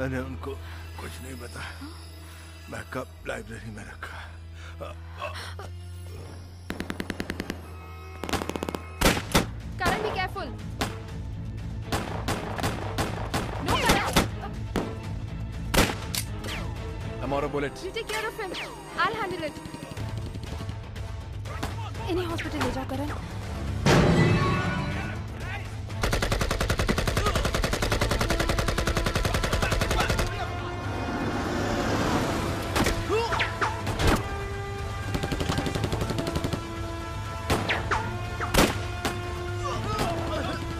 मैंने उनको कुछ नहीं बताया। बैकअप लाइब्रेरी में रखा। Karan, be careful. No, Karan. I'm out of bullets. You take care of him. I'll handle it. इन्हें हॉस्पिटल ले जाओ, करण।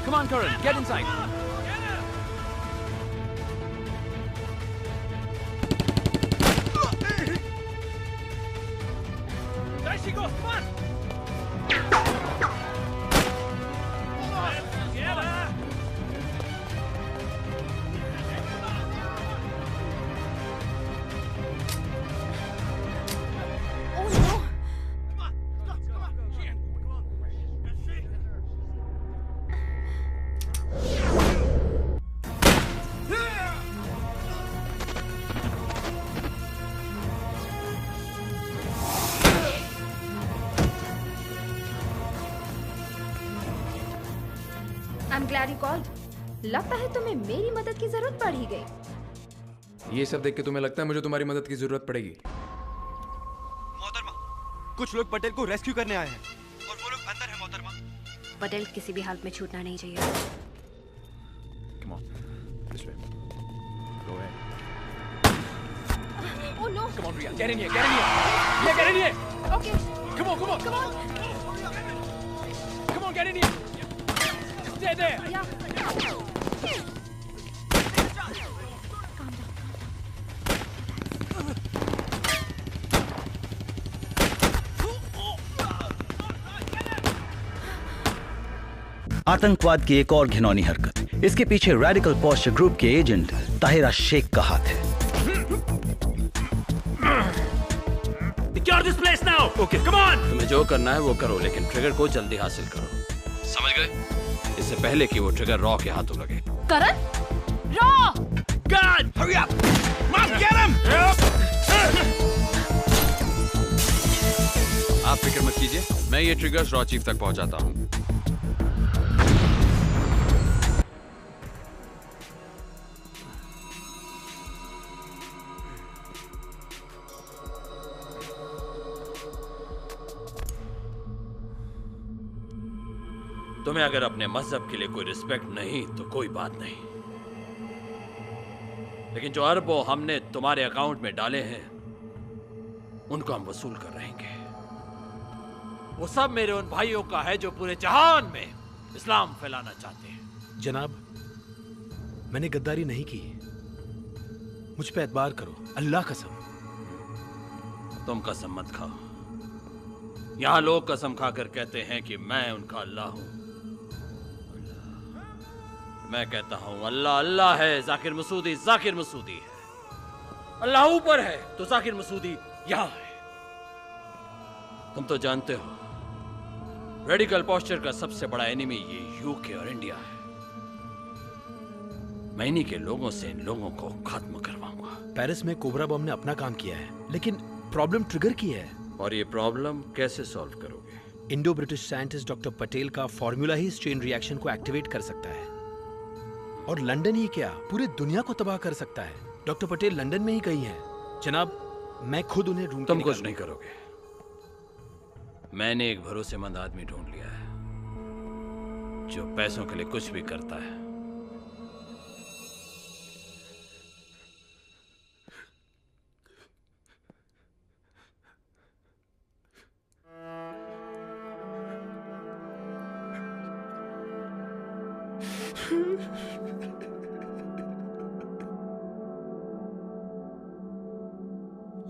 Come on, Karan, get inside. There she goes, come on! Get her! Oh no! I'm glad you called. लगता है तुम्हें मेरी मदद की जरूरत पड़ ही गई। ये सब देख के तुम्हें लगता है मुझे तुम्हारी मदद की जरूरत पड़ेगी? मोहतरमा, कुछ लोग पटेल को रेस्क्यू करने आए हैं और वो लोग अंदर हैं मोहतरमा। पटेल किसी भी हालत में छूटना नहीं चाहिए। Come on, this way. Go ahead. Oh no! Come on, Riya, get in here, get in here. Yeah, get in here. Okay. Come on, come on, Come on. come on, get in here. Stay there. Yeah. आतंकवाद की एक और घिनौनी हरकत। इसके पीछे radical posture group के agent Tahira Sheikh का हाथ है। Secure this place now. Okay, come on. तुम्हें जो करना है वो करो, लेकिन ट्रिगर को जल्दी हासिल करो। समझ गए? इससे पहले कि वो ट्रिगर रॉ के हाथों लगे। करण? Raw! God! Hurry up! Come on, get him! आप फिक्र मत कीजिए, मैं ये ट्रिगर्स रॉ चीफ तक पहुंचाता हूँ। तुम्हें अगर अपने मजहब के लिए कोई रिस्पेक्ट नहीं तो कोई बात नहीं, लेकिन जो अरबों हमने तुम्हारे अकाउंट में डाले हैं उनको हम वसूल कर रहेंगे। वो सब मेरे उन भाइयों का है जो पूरे जहान में इस्लाम फैलाना चाहते हैं। जनाब, मैंने गद्दारी नहीं की, मुझ पे एतबार करो, अल्लाह कसम। तुम कसम मत खाओ। यहां लोग कसम खाकर कहते हैं कि मैं उनका अल्लाह हूं। मैं कहता हूं अल्लाह अल्लाह है, जाकिर मसूदी जाकिर मसूदी है। अल्लाह ऊपर है तो जाकिर मसूदी यहां है। तुम तो जानते हो रेडिकल पोस्चर का सबसे बड़ा एनिमी ये यूके और इंडिया है। मैं इन्हीं के लोगों से इन लोगों को खत्म करवाऊंगा। पेरिस में कोबरा बम ने अपना काम किया है, लेकिन प्रॉब्लम ट्रिगर की है। और ये प्रॉब्लम कैसे सॉल्व करोगे? Indo British scientist doctor Patel का फॉर्मूला ही इस चेन रिएक्शन को एक्टिवेट कर सकता है, और लंदन ही क्या पूरी दुनिया को तबाह कर सकता है। डॉक्टर पटेल लंदन में ही कहीं हैं। जनाब, मैं खुद उन्हें ढूंढ तुम कुछ नहीं करोगे। मैंने एक भरोसेमंद आदमी ढूंढ लिया है जो पैसों के लिए कुछ भी करता है।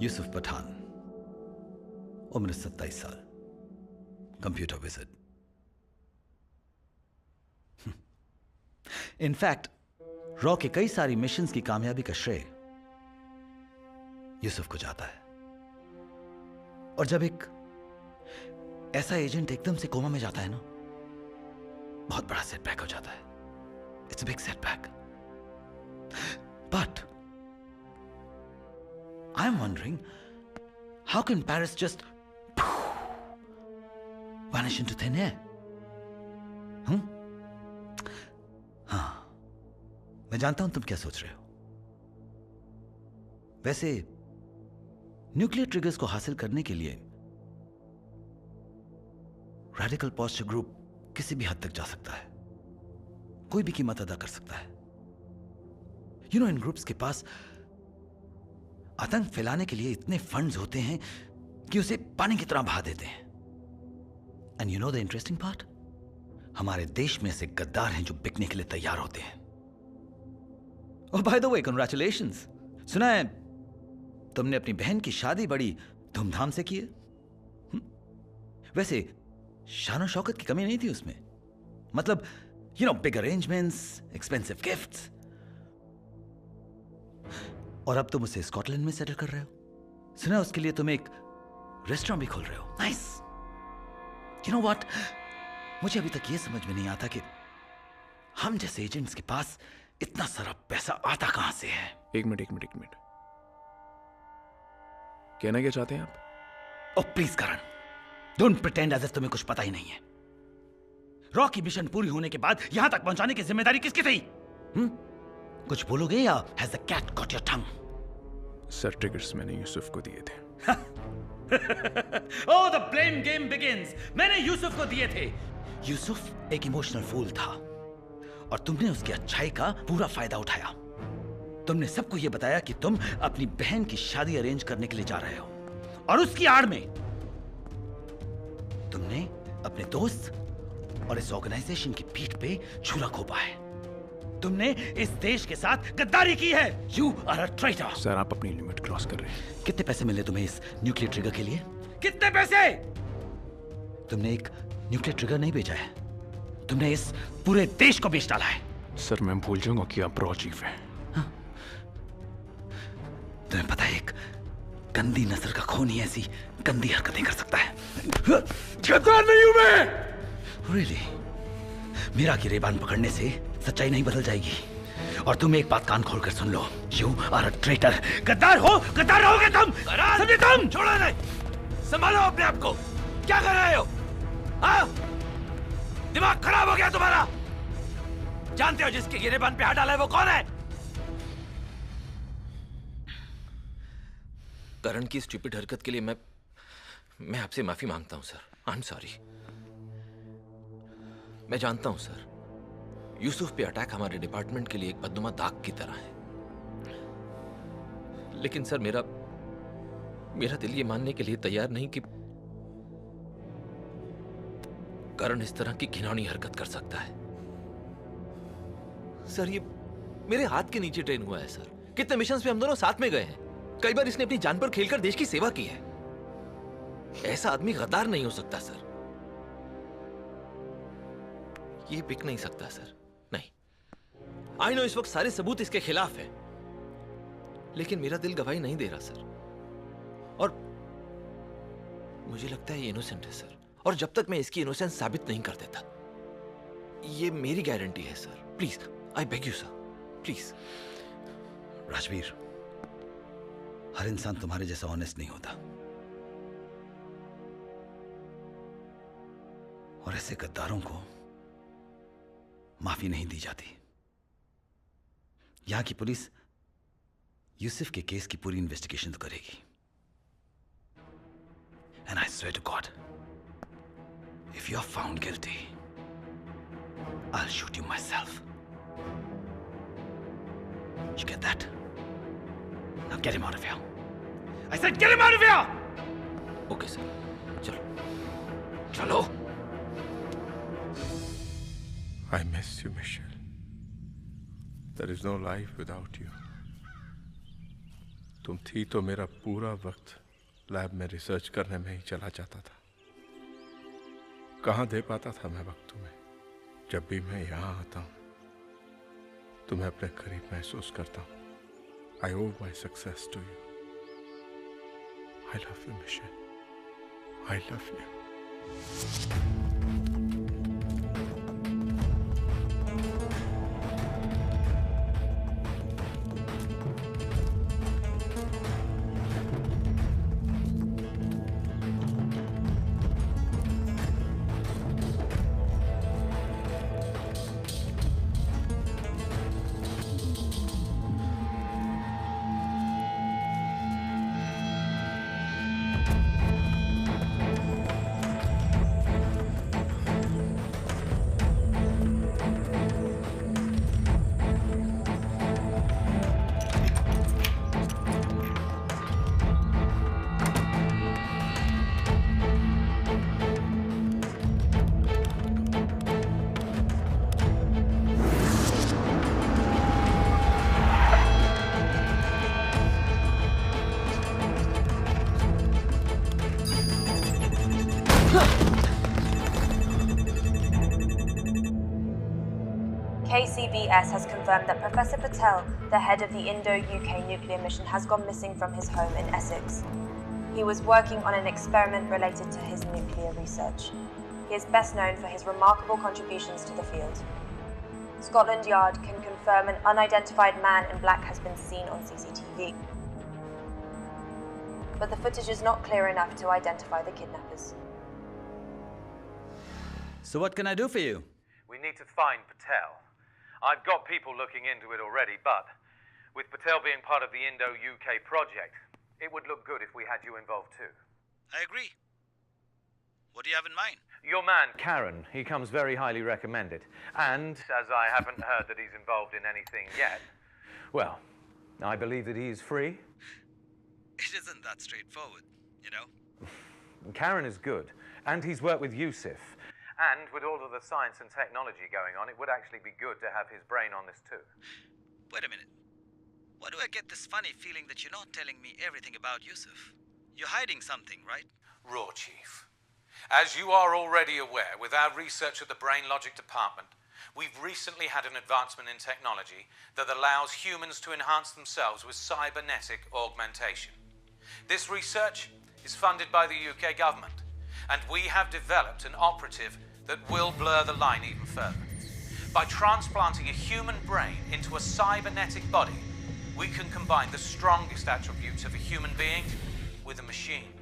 यूसुफ पठान, उम्र 27 साल, कंप्यूटर विजिट। इनफैक्ट रॉ के कई सारी मिशंस की कामयाबी का श्रेय यूसुफ को जाता है। और जब एक ऐसा एजेंट एकदम से कोमा में जाता है ना, बहुत बड़ा सेटबैक हो जाता है। It's a big setback. But I'm wondering, how can Paris just vanish into thin air? हाँ, मैं जानता हूं तुम क्या सोच रहे हो। वैसे न्यूक्लियर ट्रिगर्स को हासिल करने के लिए रेडिकल पोस्चर ग्रुप किसी भी हद तक जा सकता है, कोई भी कीमत अदा कर सकता है। यू नो, इन ग्रुप्स के पास आतंक फैलाने के लिए इतने फंड्स होते हैं कि उसे पानी की तरह बहा देते हैं। And you know the interesting part, हमारे देश में से गद्दार हैं जो बिकने के लिए तैयार होते हैं। ओह बाय द वे, कांग्रेचुलेशंस। सुना है तुमने अपनी बहन की शादी बड़ी धूमधाम से की है। वैसे शान और शौकत की कमी नहीं थी उसमें, मतलब you know, big arrangements, expensive gifts. और अब तुम उसे स्कॉटलैंड में सेटल कर रहे हो। सुना है उसके लिए तुम एक रेस्टोरेंट भी खोल रहे हो। नाइस। यू नो व्हाट, मुझे अभी तक ये समझ में नहीं आता कि हम जैसे एजेंट्स के पास इतना सारा पैसा आता कहां से है। एक मिनट। कहना क्या चाहते हैं आप? Oh please Karan, don't pretend as if तुम्हें कुछ पता ही नहीं है। रॉ की मिशन पूरी होने के बाद यहां तक पहुंचाने की जिम्मेदारी किसकी थी? कुछ बोलोगे या has the cat got your tongue? Sir, triggers मैंने यूसुफ को दिए थे। Oh the blame game begins. मैंने यूसुफ को दिए थे। यूसुफ एक इमोशनल फूल था और तुमने उसकी अच्छाई का पूरा फायदा उठाया। तुमने सबको यह बताया कि तुम अपनी बहन की शादी अरेंज करने के लिए जा रहे हो, और उसकी आड़ में तुमने अपने दोस्त और इस ऑर्गेनाइजेशन की पीठ पे छुरा घोंपा है। तुमने इस देश के साथ गद्दारी की है। You are a traitor. Sir, आप अपनी लिमिट क्रॉस कर रहे हैं। कितने पैसे मिले तुम्हें इस न्यूक्लियर ट्रिगर के लिए? कितने पैसे? तुमने एक न्यूक्लियर ट्रिगर नहीं बेचा है, तुमने इस पूरे देश को बेच डाला है। सर, मैं भूल जाऊंगा कि आप रॉ चीफ हैं। तुम्हें पता है, एक गंदी नस्ल का खून ही ऐसी गंदी हरकतें कर सकता है। गद्दार नहीं हूं मैं। Really? मेरा गिरेबान पकड़ने से सच्चाई नहीं बदल जाएगी। और तुम एक बात कान खोलकर सुन लो, यू आर अ ट्रेटर। गद्दार हो, गद्दार रहोगे तुम। समझे तुम? छोड़ो नहीं, संभालो अपने आप को। क्या कर रहे हो? हाँ? दिमाग खराब हो गया तुम्हारा? जानते हो जिसके गिरेबान पे हाथ डाला है वो कौन है? करण की स्टूपिड हरकत के लिए मैं आपसे माफी मांगता हूं सर। I am sorry. मैं जानता हूं सर, यूसुफ पे अटैक हमारे डिपार्टमेंट के लिए एक बदनुमा दाग की तरह है, लेकिन सर मेरा दिल ये मानने के लिए तैयार नहीं कि करण इस तरह की घिनौनी हरकत कर सकता है। सर, ये मेरे हाथ के नीचे ट्रेन हुआ है सर। कितने मिशंस पे हम दोनों साथ में गए हैं। कई बार इसने अपनी जान पर खेलकर देश की सेवा की है। ऐसा आदमी गद्दार नहीं हो सकता सर। ये बिक नहीं सकता सर, नहीं। आई नो इस वक्त सारे सबूत इसके खिलाफ है, लेकिन मेरा दिल गवाही नहीं दे रहा सर। और मुझे लगता है ये इनोसेंट है सर, और जब तक मैं इसकी इनोसेंस साबित नहीं कर देता, ये मेरी गारंटी है sir. Please, I beg you sir, please. Rajveer, हर इंसान तुम्हारे जैसा ऑनेस्ट नहीं होता, और ऐसे गद्दारों को माफी नहीं दी जाती। यहां की पुलिस यूसुफ के केस की पूरी इन्वेस्टिगेशन तो करेगी, and I swear to God, if you are found guilty, I will shoot you myself. You get that? Now get him out of here. I said get him out of here! Okay, sir. चलो. चलो. I miss you, Michelle. There is no life without you. तुम थी तो मेरा पूरा वक्त lab में research करने में ही चला जाता था। कहाँ दे पाता था मैं वक्त तुम्हें? जब भी मैं यहाँ आता हूँ तुम्हें अपने करीब महसूस करता हूँ। I owe my success to you. I love you, Michelle. I love you. CBS has confirmed that Professor Patel, the head of the Indo-UK nuclear mission, has gone missing from his home in Essex. He was working on an experiment related to his nuclear research. He is best known for his remarkable contributions to the field. Scotland Yard can confirm an unidentified man in black has been seen on CCTV. But the footage is not clear enough to identify the kidnappers. So what can I do for you? We need to find Patel. I've got people looking into it already, but with Patel being part of the Indo-UK project, it would look good if we had you involved too. I agree. What do you have in mind? Your man, Karen, he comes very highly recommended. And, as I haven't heard that he's involved in anything yet, well, I believe that he is free. It isn't that straightforward, you know? Karen is good, and he's worked with Yusuf. And with all of the science and technology going on, it would actually be good to have his brain on this too. Wait a minute. Why do I get this funny feeling that you're not telling me everything about Yusuf? You're hiding something, right? Raw, Chief. As you are already aware, with our research at the Brain Logic Department, we've recently had an advancement in technology that allows humans to enhance themselves with cybernetic augmentation. This research is funded by the UK government, and we have developed an operative that will blur the line even further. By transplanting a human brain into a cybernetic body, we can combine the strongest attributes of a human being with a machine.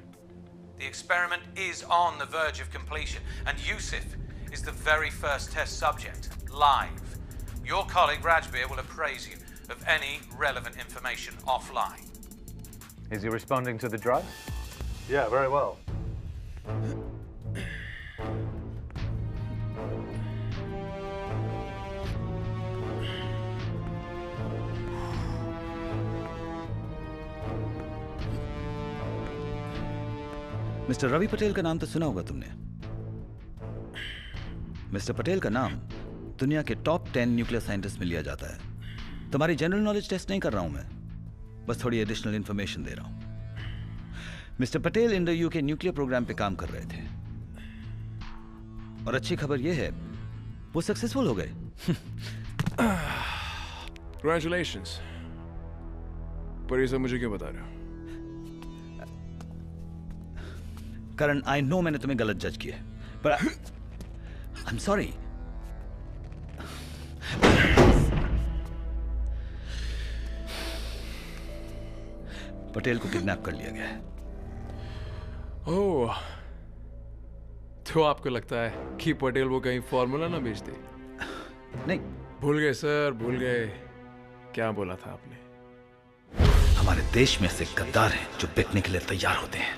The experiment is on the verge of completion, and Yusuf is the very first test subject, live. Your colleague Rajbir will appraise you of any relevant information offline. Is he responding to the drug? Yeah, very well. Mister Ravi Patel का नाम तो सुना होगा तुमने। Mister Patel का नाम दुनिया के टॉप 10 न्यूक्लियर साइंटिस्ट में लिया जाता है। तुम्हारी जनरल नॉलेज टेस्ट नहीं कर रहा हूं मैं, बस थोड़ी एडिशनल इंफॉर्मेशन दे रहा हूं। Mister Patel Indo UK nuclear programme पे काम कर रहे थे, और अच्छी खबर यह है वो सक्सेसफुल हो गए। Congratulations। पर ये सब मुझे क्यों बता रहे हो? करण, आई नो मैंने तुम्हें गलत जज किया, पर आई एम सॉरी। पटेल को किडनैप कर लिया गया है। ओह, तो आपको लगता है कि पटेल वो कहीं फॉर्मूला ना बेच दे? नहीं, भूल गए सर, भूल गए। क्या बोला था आपने? हमारे देश में से गद्दार हैं जो बिकने के लिए तैयार होते हैं।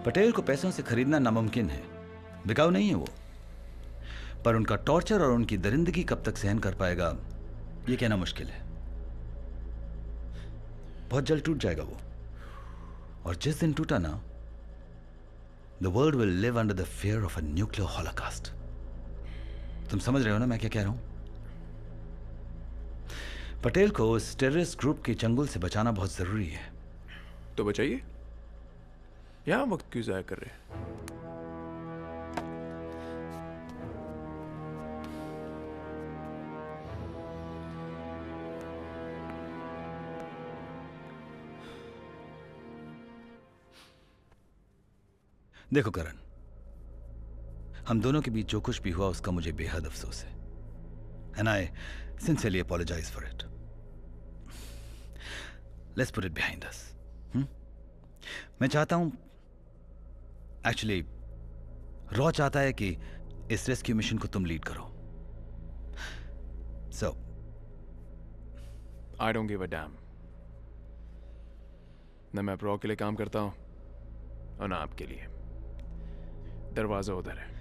पटेल को पैसों से खरीदना नामुमकिन है, बिकाऊ नहीं है वो, पर उनका टॉर्चर और उनकी दरिंदगी कब तक सहन कर पाएगा ये कहना मुश्किल है। बहुत जल्द टूट जाएगा वो, और जिस दिन टूटा ना, the world will live under the fear of a nuclear Holocaust. तुम समझ रहे हो ना मैं क्या कह रहा हूं? पटेल को उस टेररिस्ट ग्रुप के चंगुल से बचाना बहुत जरूरी है। तो बचाइए, यहां वक्त क्यों जाया कर रहे हैं? देखो करण, हम दोनों के बीच जो कुछ भी हुआ उसका मुझे बेहद अफसोस है, and I sincerely apologise for it. Let's put it behind us. मैं चाहता हूं, एक्चुअली रॉ चाहता है कि इस रेस्क्यू मिशन को तुम लीड करो। So I don't give a damn. न मैं रॉ के लिए काम करता हूं और ना आपके लिए। दरवाजा उधर है।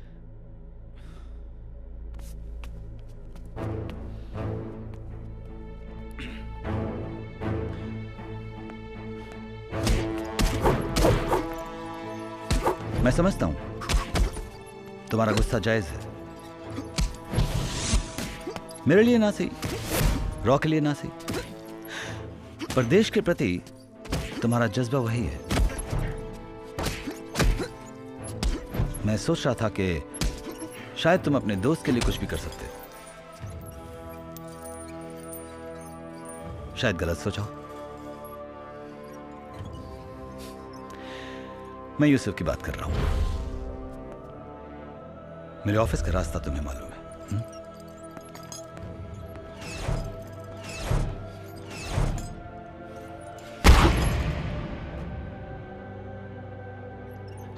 मैं समझता हूं तुम्हारा गुस्सा जायज है, मेरे लिए ना सही, रॉ के लिए ना सही, पर देश के प्रति तुम्हारा जज्बा वही है। मैं सोच रहा था कि शायद तुम अपने दोस्त के लिए कुछ भी कर सकते हो। शायद गलत सोचा हो। मैं यूसुफ की बात कर रहा हूं। मेरे ऑफिस का रास्ता तुम्हें मालूम है।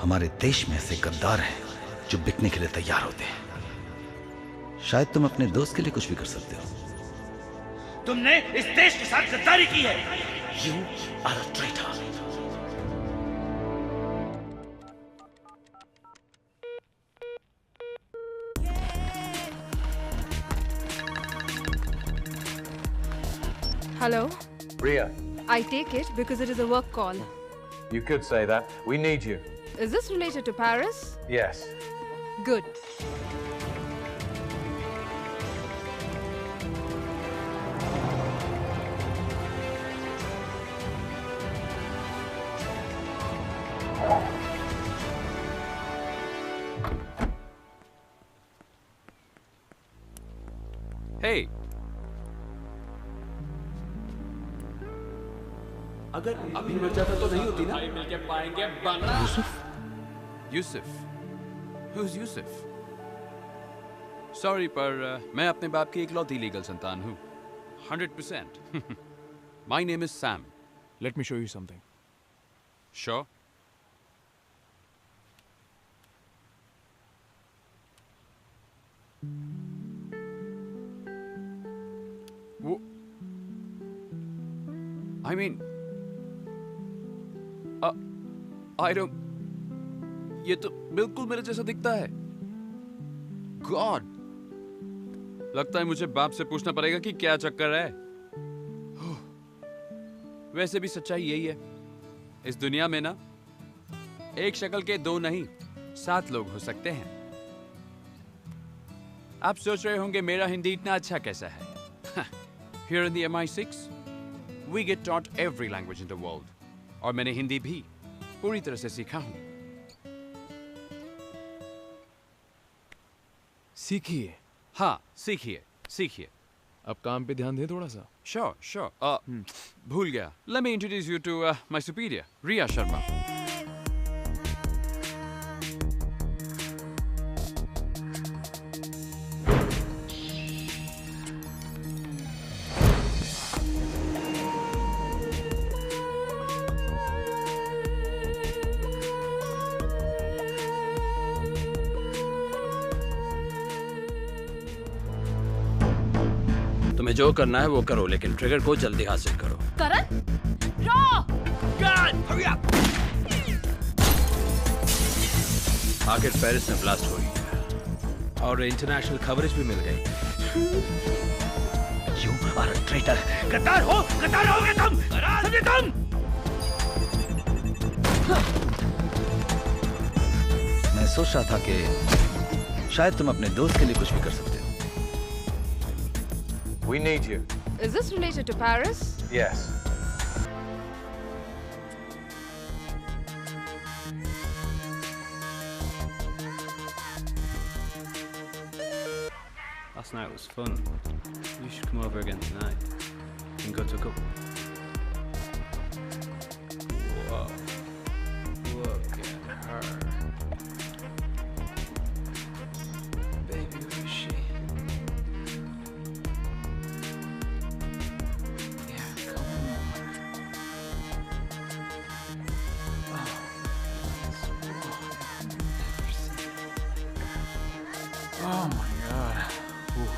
हमारे देश में ऐसे गद्दार हैं जो बिकने के लिए तैयार होते हैं। शायद तुम अपने दोस्त के लिए कुछ भी कर सकते हो। तुमने इस देश के साथ गद्दारी की है। You are a traitor. Hello. Ria, I take it because it is a work call. you could say that. We need you. Is this related to Paris? Yes. Good. Hey. अगर अभी मर जाता तो नहीं होती ना। मिलके पाएंगे Bangla. Yusuf. Who's Yusuf? Sorry पर मैं अपने बाप की इकलौती लीगल संतान हूँ। 100%. My name is Sam. Let me show you something. Sure. I mean, I don't. ये तो बिल्कुल मेरे जैसा दिखता है। God. लगता है मुझे बाप से पूछना पड़ेगा कि क्या चक्कर है। वैसे भी सच्चाई यही है। इस दुनिया में ना एक शक्ल के दो नहीं 7 लोग हो सकते हैं। आप सोच रहे होंगे मेरा हिंदी इतना अच्छा कैसा है। Here in the MI6, we get taught every language in the world. और मैंने हिंदी भी पूरी तरह से सीखा हूं। सीखिए। हाँ, सीखिए, सीखिए। अब काम पे ध्यान दें थोड़ा सा। Sure, sure. भूल गया। Let me introduce you to my superior, Riya Sharma. तुम्हें जो करना है वो करो, लेकिन ट्रिगर को जल्दी हासिल करो। करण? रो! God, hurry up! आखिर पेरिस में ब्लास्ट हुई और इंटरनेशनल कवरेज भी मिल गई। You are a traitor. गद्दार होगे तुम। समझे तुम? मैं सोच रहा था कि शायद तुम अपने दोस्त के लिए कुछ भी कर सकते हो। We need you. Is this related to Paris? Yes. Last night was fun. You should come over again tonight and go to a couple. Whoa. Look at her. Baby, who is she? Yeah, come on. Oh, that's wrong. Never seen it. Oh my God. Ooh.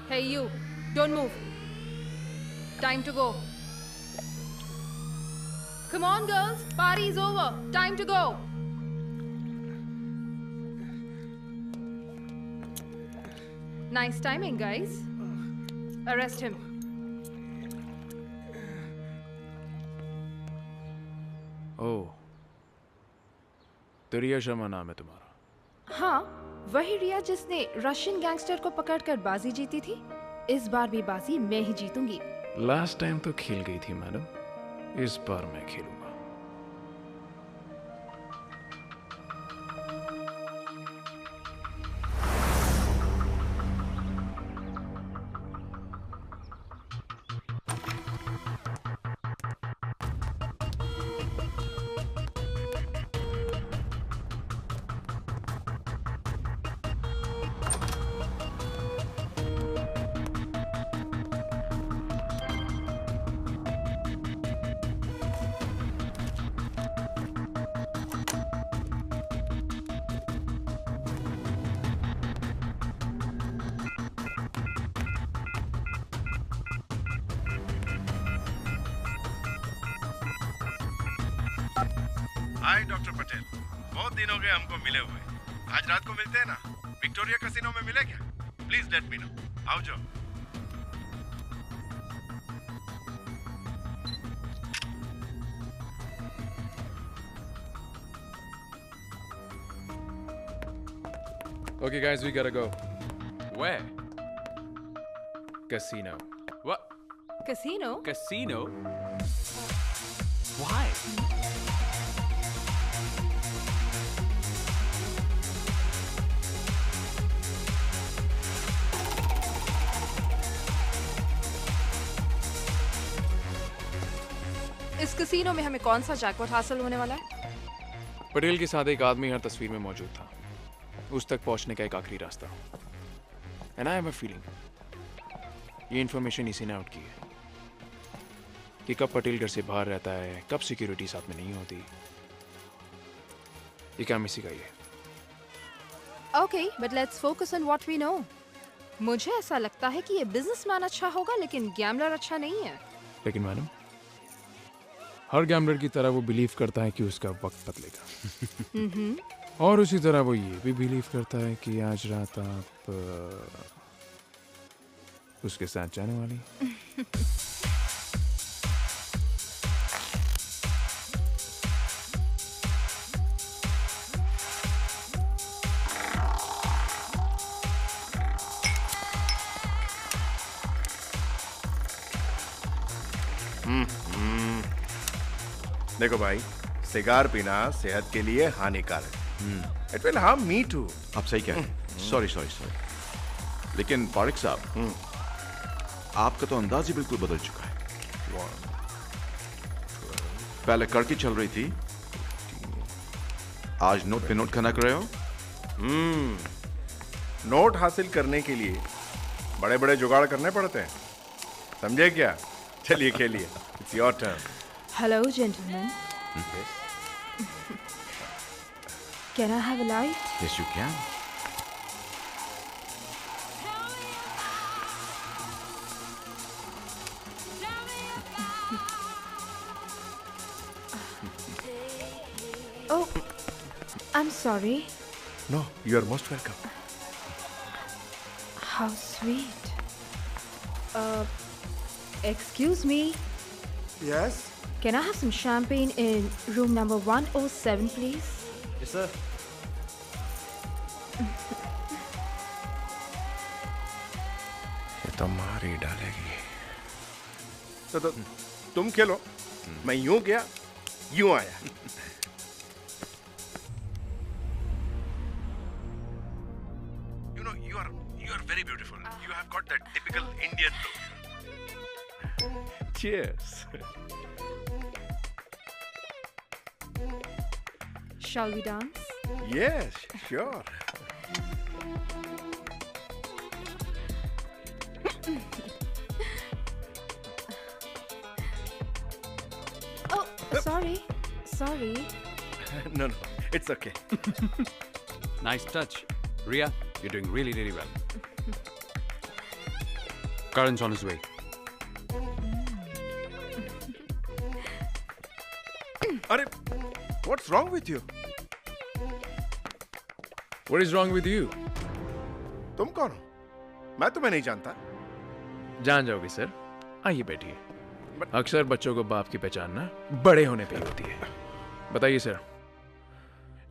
Hey, you. Don't move. Time to go. Come on, girls. Party's over. Time to go. Nice timing, guys. Arrest him. ओह, तो रिया शर्मा नाम है तुम्हारा? हाँ, वही रिया जिसने Russian gangster को पकड़कर बाजी जीती थी। इस बार भी बाजी मैं ही जीतूंगी। लास्ट टाइम तो खेल गई थी मैडम, इस बार मैं खेलूंगा। हाय डॉक्टर पटेल, बहुत दिन हो गए हमको मिले हुए। आज रात को मिलते हैं ना, विक्टोरिया कैसीनो में मिले क्या? Please let me know. आओ जाओ। Okay guys, we gotta go. Where? Casino. What? Casino? Casino? Why? इस कैसीनो में हमें कौन सा जैकपॉट हासिल होने वाला है? पटेल के साथ एक आदमी हर तस्वीर में मौजूद था। उस तक पहुंचने का एक आखिरी रास्ता। And I have a feeling ये इन्फॉर्मेशन इसी ने आउट की है कि कब पटेल घर से बाहर रहता है, कब सिक्योरिटी साथ में नहीं होती। ये काम इसी का ही है। Okay, but let's focus on what we know. मुझे ऐसा लगता है कि ये बिजनेसमैन अच्छा होगा, लेकिन गैम्बलर अच्छा नहीं है। लेकिन मैडम, हर गैम्बलर की तरह वो बिलीव करता है कि उसका वक्त बदलेगा। और उसी तरह वो ये भी बिलीव करता है कि आज रात आप उसके साथ जाने वाली। देखो भाई, सिगार पीना सेहत के लिए हानिकारक है। It will harm me too. आप सही कह रहे हैं। Sorry sorry sorry. लेकिन पारिक साहब, आपका तो अंदाज ही बिल्कुल बदल चुका है। पहले कड़की चल रही थी, आज नोट पे नोट खाना कर रहे हो। नोट हासिल करने के लिए बड़े बड़े जुगाड़ करने पड़ते हैं, समझे क्या? चलिए खेलिए। It's your turn. Hello, gentlemen. Can I have a light? Yes, you can. Oh, I'm sorry. No, you are most welcome. How sweet. Excuse me. Yes? Can I have some champagne in room number 107, please? Yes, sir. ये तो मार ही डालेगी। तो तुम खेलो, मैं यूं गया, यूं आया। You know, you are very beautiful. You have got that typical Indian look. Cheers. Shall we dance? Yes, sure. Oh, sorry. Sorry. No, it's okay. Nice touch. Ria, you're doing really, really well. Karan's on his way. अरे what's wrong with you? What is wrong with you? तुम कौन हो? मैं तुम्हें नहीं जानता। जान जाओगे सर, आइए बैठिए। अक्सर बच्चों को बाप की पहचान ना बड़े होने पे ही होती है। बताइए सर,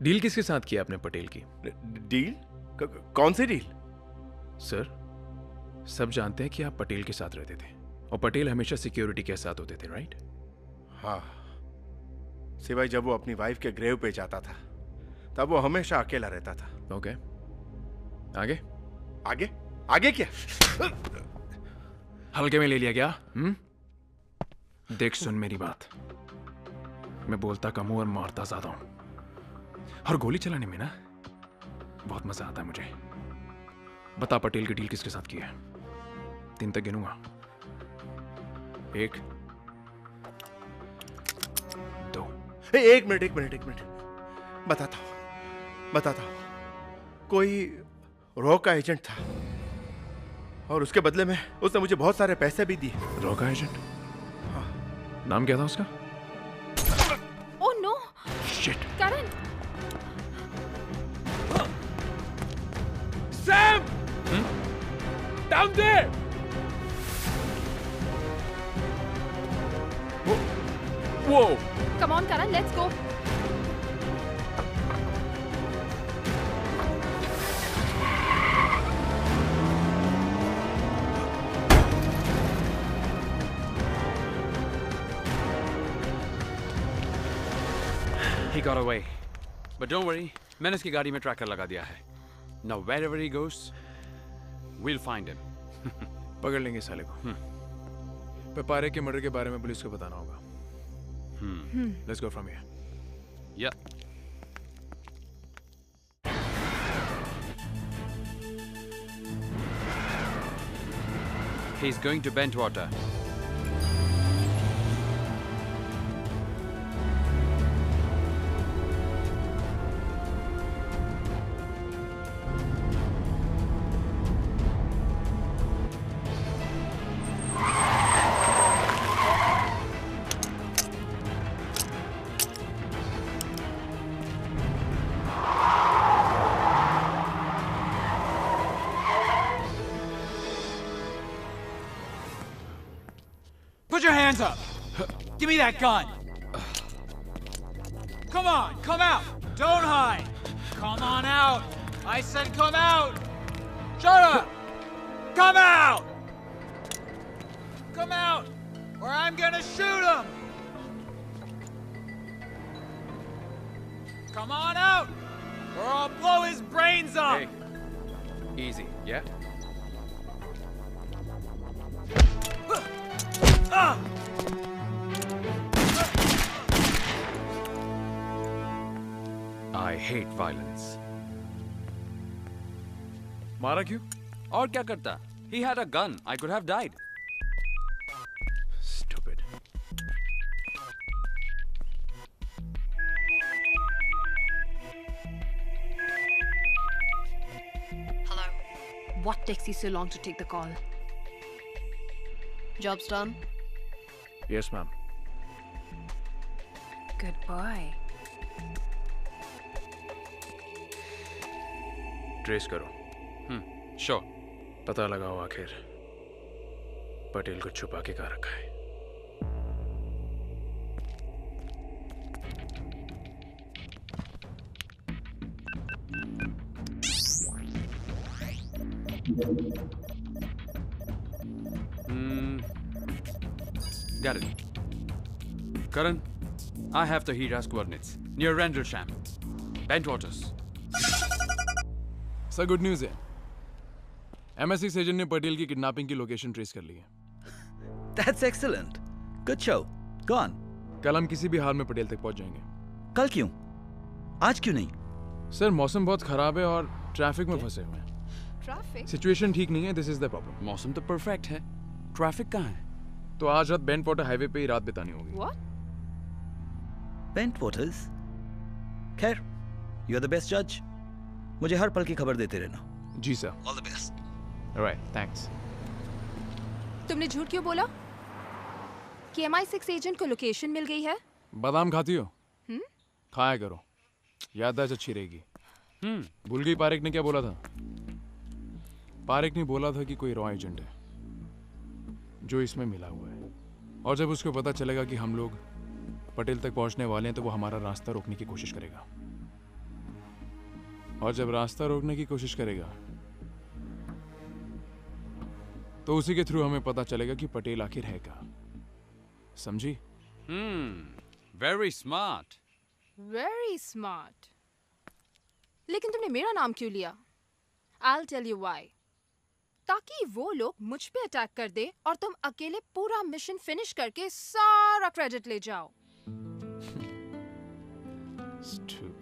डील किसके साथ किया आपने पटेल की? डील? कौन सी डील? सर, सब जानते हैं कि आप पटेल के साथ रहते थे और पटेल हमेशा सिक्योरिटी के साथ होते थे, राइट? हाँ, सिवाय जब वो अपनी वाइफ के ग्रेव पे जाता था तब वो हमेशा अकेला रहता था। ओके, आगे? आगे? आगे क्या? हल्के में ले लिया क्या? देख सुन मेरी बात, मैं बोलता कम हूं और मारता ज्यादा हूं, और गोली चलाने में ना बहुत मजा आता है मुझे। बता पटेल की डील किसके साथ की है? 3 तक गिनूंगा। 1 2 एक मिनट। बताता हूं। कोई रॉ का एजेंट था और उसके बदले में उसने मुझे बहुत सारे पैसे भी दिए। रॉ का एजेंट? हाँ। नाम क्या था उसका? Oh no! Shit! Karan! Sam! Down there! Whoa! Come on, Karan, let's go. He got away. But don't worry, मैंने इसकी गाड़ी में ट्रैकर लगा दिया है. Now wherever he goes, we'll find him. पकड़ लेंगे साले को। पेपारे के मर्डर के बारे में पुलिस को बताना होगा। Let's go from here. Yeah. He's going to Bentwater. Put your hands up! Give me that gun! Come on, come out! Don't hide! Come on out! I said come out! Shut up! Come out! Come out! Or I'm gonna shoot him! Come on out! Or I'll blow his brains up! Hey, easy, yeah? I hate violence. मारा क्यों? और क्या करता? He had a gun. I could have died. Stupid. Hello. What takes you so long to take the call? Job's done? Yes, ma'am. Good boy. Trace करो। Sure. पता लगाओ आखिर पटेल को छुपा के कहाँ रखा है। Got it. Karan, I have the Hira's coordinates near Rendlesham, Bentwaters. Sir good news है, MI6 एजेंट ने पटेल की किडनैपिंग की लोकेशन ट्रेस कर ली है। That's excellent. Good show. Go on. कल हम किसी भी हाल में पटेल तक पहुंच जाएंगे। कल क्यों? आज क्यों नहीं? सर मौसम बहुत खराब है और ट्रैफिक में फंसे हुए हैं। ट्रैफिक? सिचुएशन ठीक नहीं है, दिस इज द प्रॉब्लम। मौसम तो परफेक्ट है, ट्रैफिक कहाँ है? तो आज रात बेंटवाटर हाईवे पे ही रात बितानी होगी। What? Bentwaters? खैर, you are the best judge. मुझे हर पल की खबर देते रहना। जी sir. All the best. Alright, thanks. तुमने झूठ क्यों बोला कि MI6 एजेंट को लोकेशन मिल गई है? बादाम खाती हो? खाया करो, याददाश्त अच्छी रहेगी। भूल गई पारेख ने क्या बोला था? पारेख ने बोला था कि कोई रॉ एजेंट है जो इसमें मिला हुआ है, और जब उसको पता चलेगा कि हम लोग पटेल तक पहुंचने वाले हैं तो वो हमारा रास्ता रोकने की कोशिश करेगा, और जब रास्ता रोकने की कोशिश करेगा तो उसी के थ्रू हमें पता चलेगा कि पटेल आखिर है क्या। समझी? Very smart. Very smart. लेकिन तुमने मेरा नाम क्यों लिया? I'll tell you why. ताकि वो लोग मुझ पे अटैक कर दे और तुम अकेले पूरा मिशन फिनिश करके सारा क्रेडिट ले जाओ। Stupid.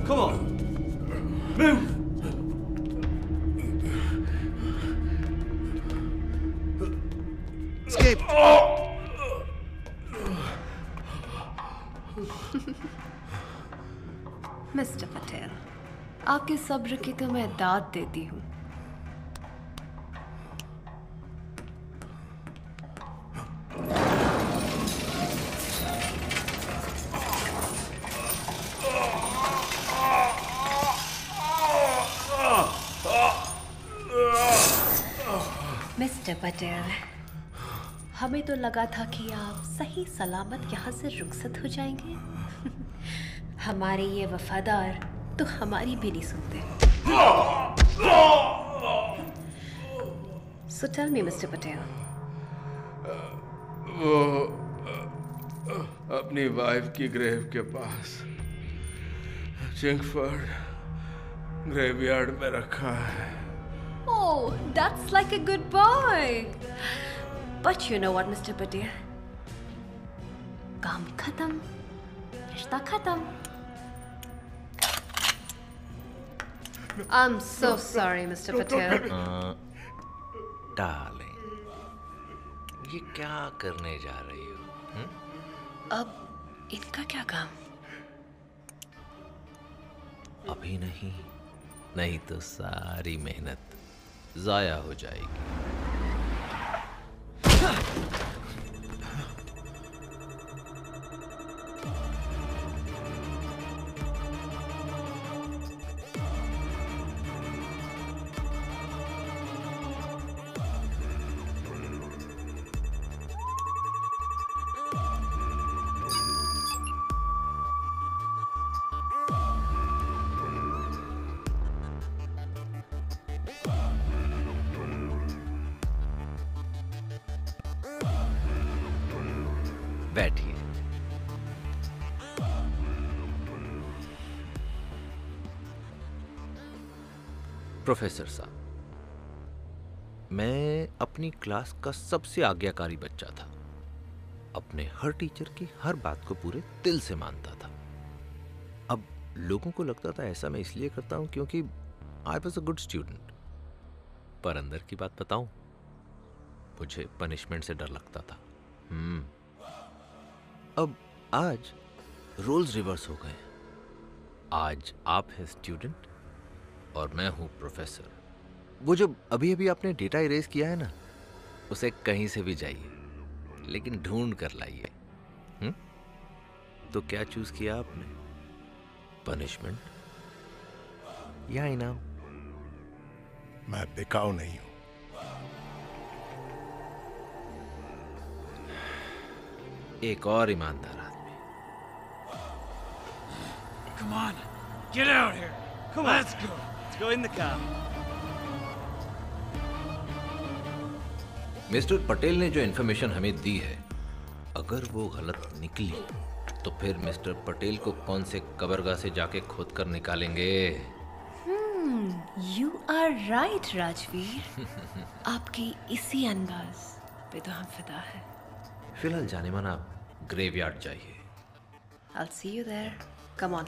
Come on. Move. Escape. Mister Patel, आपके सब्र की तो मैं दाद देती हूँ। मिस्टर पटेल, हमें तो लगा था कि आप सही सलामत यहाँ से रुखसत हो जाएंगे। हमारे ये वफादार तो हमारी भी नहीं सुनते। So tell me, Mr. Patel. वो अपनी वाइफ की ग्रेव के पास चिंगफोर्ड ग्रेवयार्ड में रखा है। Oh, that's like a good boy. But you know what, Mr. Patel? काम खत्म, रिश्ता खत्म। I'm so sorry, Mr. Patel. Darling, ये क्या करने जा रही हो? अब इनका क्या काम? अभी नहीं, नहीं तो सारी मेहनत जाया हो जाएगी। बैठिए। प्रोफेसर साहब, मैं अपनी क्लास का सबसे आज्ञाकारी बच्चा था। अपने हर टीचर की हर बात को पूरे दिल से मानता था। अब लोगों को लगता था ऐसा मैं इसलिए करता हूं क्योंकि I was a good student, पर अंदर की बात बताऊं, मुझे पनिशमेंट से डर लगता था। अब आज रोल्स रिवर्स हो गए। आज आप हैं स्टूडेंट और मैं हूं प्रोफेसर। वो जो अभी अभी आपने डेटा इरेज किया है ना, उसे कहीं से भी जाइए, लेकिन ढूंढ कर लाइए। तो क्या चूज किया आपने, पनिशमेंट या इनाम? मैं बिकाऊ नहीं हूं। एक और ईमानदार आदमी। Come on, get out here. Come on. Let's go. Let's go in the car. Mister Patel ने जो इन्फॉर्मेशन हमें दी है, अगर वो गलत निकली तो फिर मिस्टर पटेल को कौन से कबरगाह से जाके खोद कर निकालेंगे? You are right, Rajveer. आपकी इसी अंदाज पे तो हम फिदा है। फिलहाल जाने माना आप ग्रेवयार्ड जाइए। I'll see you there. Come on.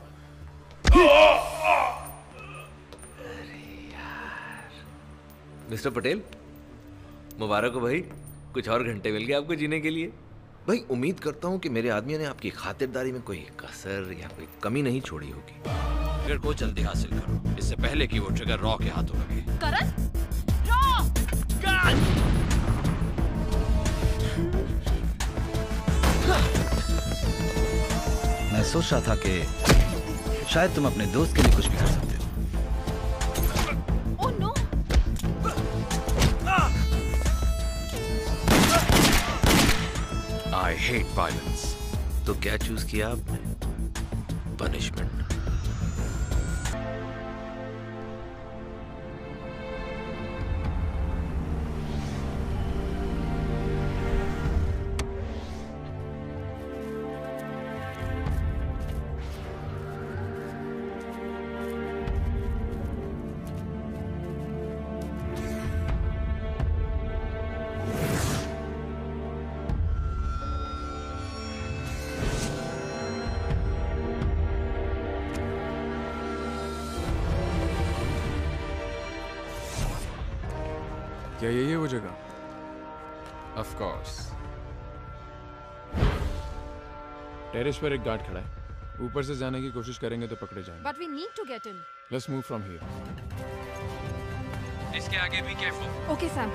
Mister Patel, मुबारक हो भाई, कुछ और घंटे मिल गए आपको जीने के लिए। भाई उम्मीद करता हूँ कि मेरे आदमियों ने आपकी खातिरदारी में कोई कसर या कोई कमी नहीं छोड़ी होगी। ट्रिगर को जल्दी हासिल करो, इससे पहले कि वो ट्रिगर रॉ के हाथों लगे। करण, रॉ! मैं सोच रहा था कि शायद तुम अपने दोस्त के लिए कुछ भी कर सकते हो। Oh no! I hate violence. तो क्या चूज किया आपने? पनिशमेंट। क्या यही है वो जगह? Of course. टेरेस पर एक गार्ड खड़ा है। ऊपर से जाने की कोशिश करेंगे तो पकड़े जाएंगे। But we need to get in. Let's move from here. इसके आगे be careful. Okay, Sam.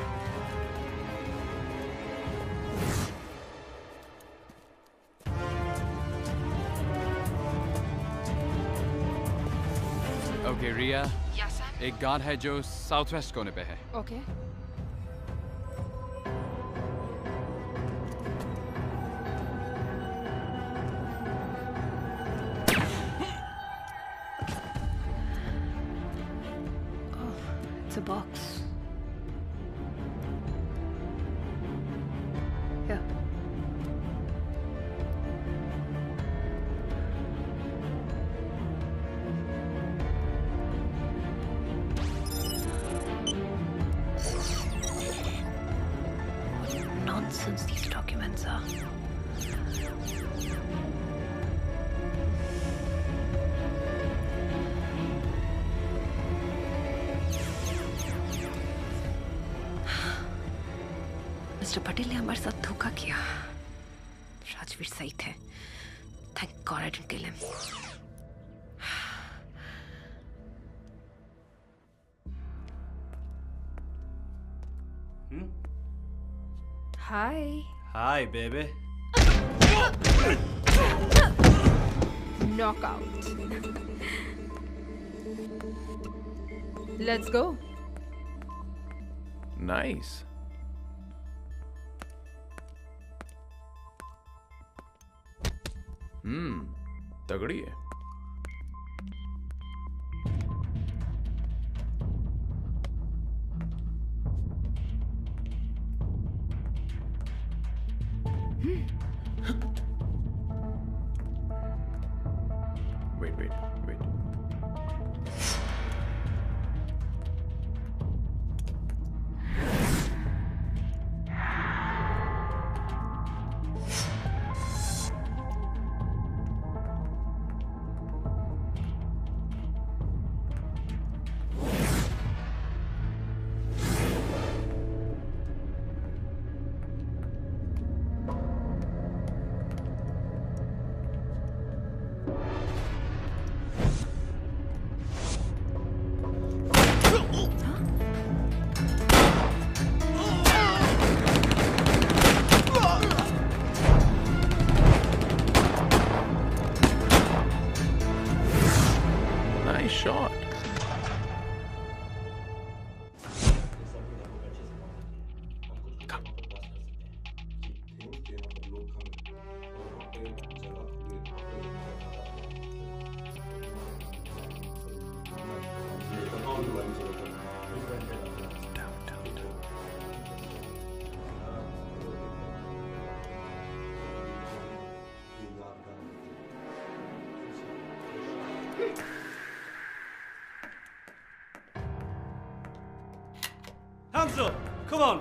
Okay, Riya. Yes, Sam. एक गार्ड है जो साउथ वेस्ट कोने पे है। Okay. It's a box. Here. What nonsense these documents are. Mister Patel ने हमारे साथ धोखा किया। राजवीर सही थे। Thank God I didn't kill him. Hi. Hi, baby. Knockout. Let's go. Nice. तगड़ी है। Wait. Shot. Come. Hands up! Come on!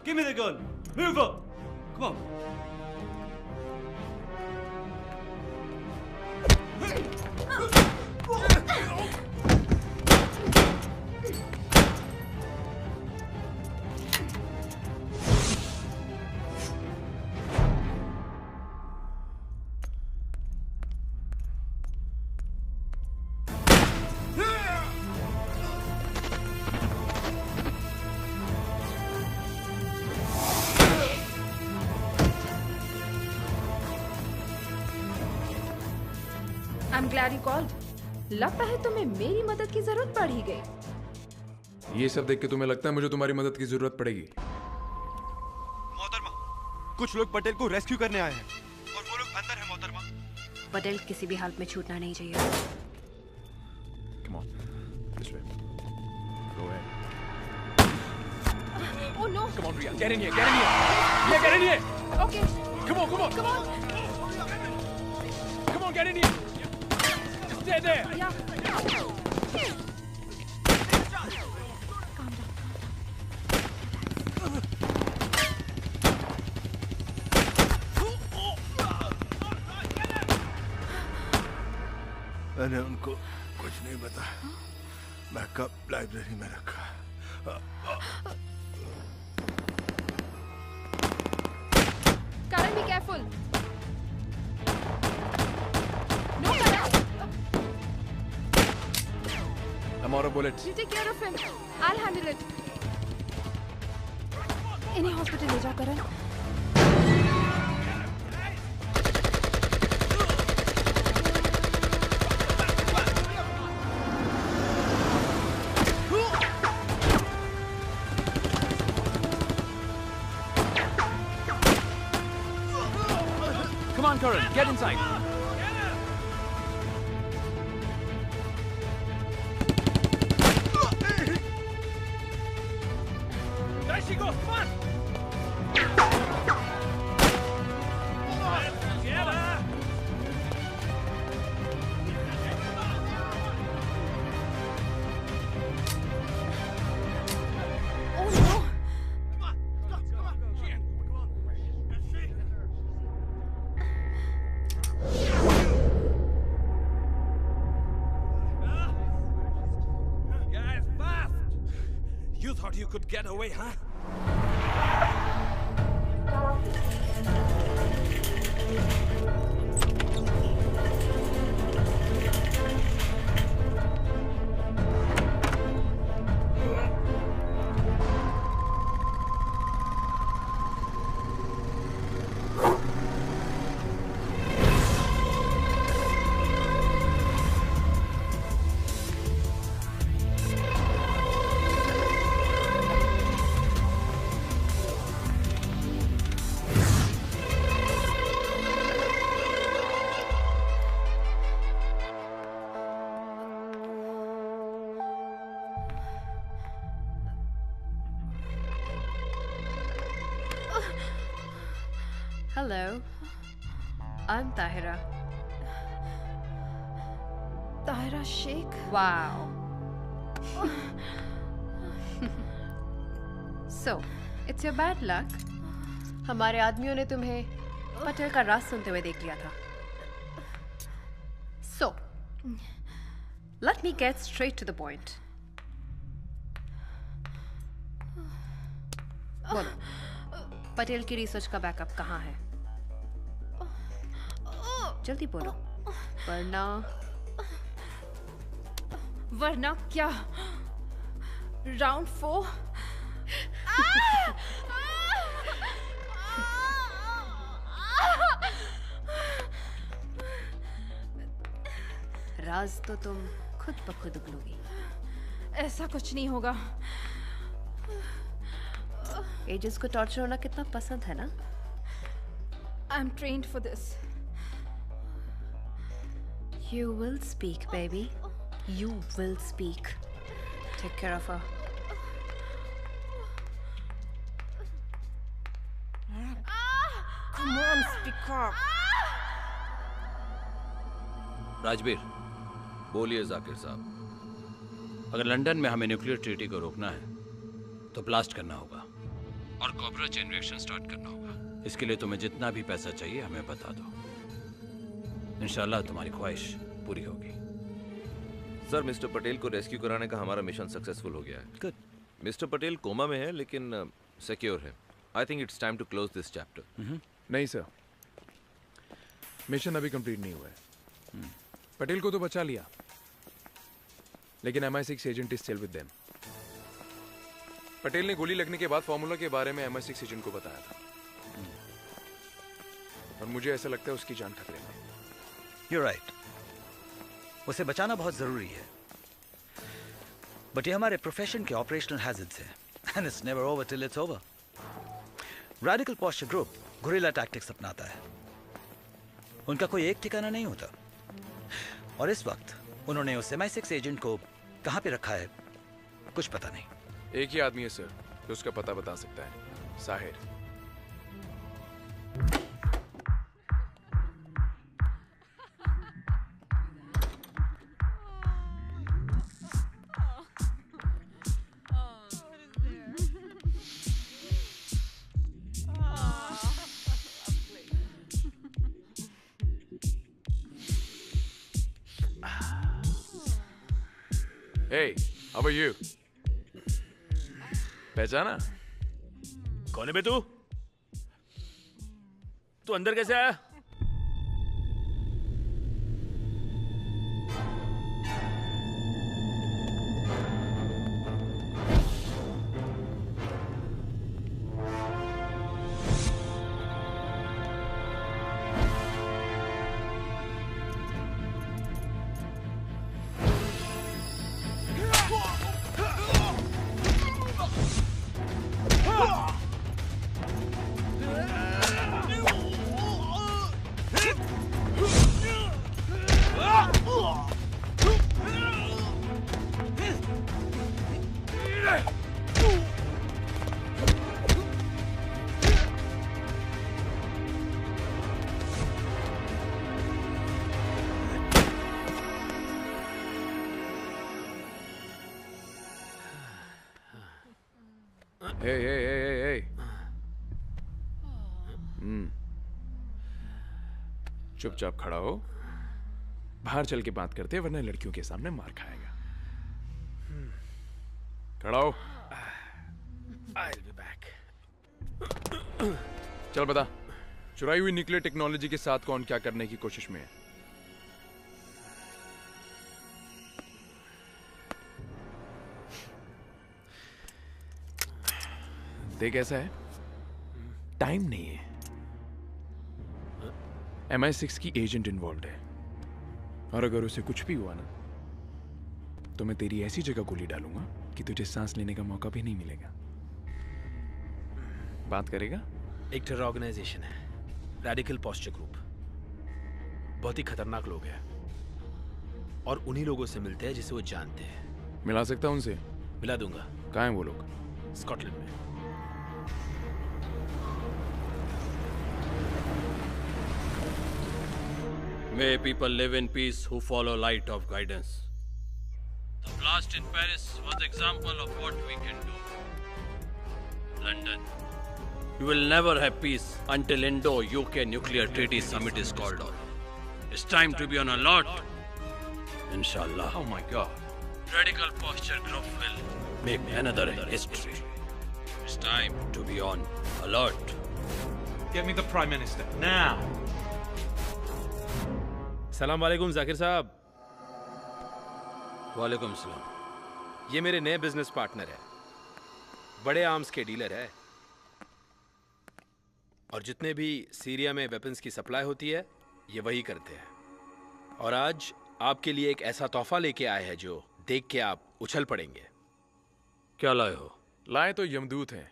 Give me the gun! Move up! Come on! I'm glad you called. लगता है तुम्हें मेरी मदद की जरूरत पड़ ही गई। ये सब देख के तुम्हें लगता है मुझे तुम्हारी मदद की जरूरत पड़ेगी? मोहतरमा, कुछ लोग पटेल को रेस्क्यू करने आए हैं और वो लोग अंदर हैं मोहतरमा। पटेल किसी भी हालत में छूटना नहीं चाहिए। Come on, this way. Go ahead. Oh no! Come on, Priya, get in here, get in here. Yeah, get in here. Okay. Come on, come on. Come on. Come on, get in here. Stay there. Yeah. मैंने उनको कुछ नहीं बताया। मैं कब library में रखा। Karan, be careful. No, Karan. I'm out of bullets. You take care of him. I'll handle it. इन्हें हॉस्पिटल ले जा करण। Come on, Karan, get inside. There she goes, come on! Get her! Oh no! Guys, fast! You thought you could get away, huh? Hello, I'm Tahira. Tahira Sheikh? Wow. So, it's your bad luck. हमारे आदमियों ने तुम्हें पटेल का राज सुनते हुए देख लिया था. So, let me get straight to the point. बोलो, पटेल की रिसर्च का बैकअप कहाँ है? जल्दी बोलो, वरना क्या? राउंड 4? राज तो तुम खुद ब खुद उगलोगी. ऐसा कुछ नहीं होगा. एजेंट्स को टॉर्चर होना कितना पसंद है ना? I'm trained for this. You will speak, baby. You will speak. Take care of her. Come on, speak up. Rajbir, बोलिए जाकिर साहब। अगर लंदन में हमें न्यूक्लियर ट्रीटी को रोकना है तो ब्लास्ट करना होगा और कॉपरा चेन रिएक्शन स्टार्ट करना होगा। इसके लिए तुम्हें जितना भी पैसा चाहिए हमें बता दो। इंशाल्लाह तुम्हारी ख्वाहिश पूरी होगी। सर, मिस्टर पटेल को रेस्क्यू कराने का हमारा मिशन सक्सेसफुल हो गया है। गुड। मिस्टर पटेल कोमा में है लेकिन सिक्योर है। I think it's time to close this chapter. नहीं सर, मिशन अभी कंप्लीट नहीं हुआ है। पटेल को तो बचा लिया, लेकिन MI6 agent is still with them. Patel ने गोली लगने के बाद फॉर्मूला के बारे में MI6 एजेंट को बताया था, और मुझे ऐसा लगता है उसकी जान खतरे में। You're right. उसे बचाना बहुत जरूरी है, बट ये हमारे प्रोफेशन के ऑपरेशनल हैजर्ड्स है, and it's never over till it's over. Radical posture group guerrilla tactics अपनाता है, उनका कोई एक ठिकाना नहीं होता, और इस वक्त उन्होंने उस MI6 एजेंट को कहां पे रखा है कुछ पता नहीं। एक ही आदमी है सर जो उसका पता बता सकता है, Sahir. Hey, how are you? पहचाना? कौन है बे तू? तू अंदर कैसे आया? Hey. चुपचाप खड़ा हो, बाहर चल के बात करते हैं वरना लड़कियों के सामने मार खाएगा। खड़ा हो। I'll be back. चल बता, चुराई हुई न्यूक्लियर टेक्नोलॉजी के साथ कौन क्या करने की कोशिश में है? देख ऐसा है, टाइम नहीं है। MI6 की एजेंट इन्वॉल्व है, और अगर उसे कुछ भी हुआ ना तो मैं तेरी ऐसी जगह गोली डालूंगा कि तुझे सांस लेने का मौका भी नहीं मिलेगा। बात करेगा? एक टेरर ऑर्गेनाइजेशन है, रेडिकल पोस्चर ग्रुप। बहुत ही खतरनाक लोग हैं, और उन्हीं लोगों से मिलते हैं जिसे वो जानते हैं। मिला सकता हूं उनसे? मिला दूंगा। कहाँ हैं वो लोग? स्कॉटलैंड में। May people live in peace who follow light of guidance. The blast in Paris was example of what we can do. London. You will never have peace until Indo-UK nuclear treaty summit is called off. It's time to be on alert. Inshallah. Oh my God. Radical posture group will make another history. It's time to be on alert. Get me the Prime Minister, now! सलाम वालेकुम जाकिर साहब। वालेकुम सलाम। ये मेरे नए business partner है, बड़े आर्म्स के डीलर है, और जितने भी सीरिया में वेपन्स की सप्लाई होती है ये वही करते हैं। और आज आपके लिए एक ऐसा तोहफा लेके आए हैं जो देख के आप उछल पड़ेंगे। क्या लाए हो? लाए तो यमदूत हैं।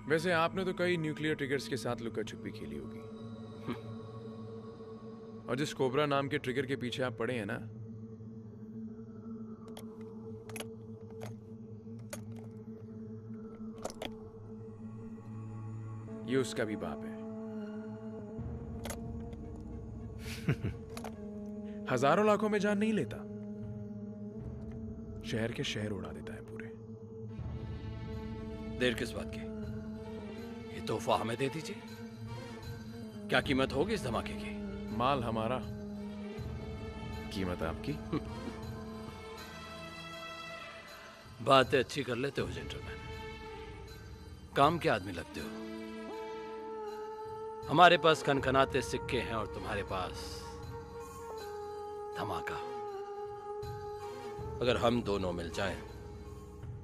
वैसे आपने तो कई न्यूक्लियर ट्रिगर्स के साथ लुका छुपी खेली होगी, और जिस कोबरा नाम के ट्रिगर के पीछे आप पड़े हैं ना, ये उसका भी बाप है। हजारों लाखों में जान नहीं लेता, शहर के शहर उड़ा देता है पूरे। देर किस बात की? ये तोहफा हमें दे दीजिए। क्या कीमत होगी इस धमाके की? माल हमारा, कीमत आपकी। बातें अच्छी कर लेते हो जेंटलमैन, काम के आदमी लगते हो। हमारे पास खनखनाते सिक्के हैं और तुम्हारे पास धमाका। अगर हम दोनों मिल जाएं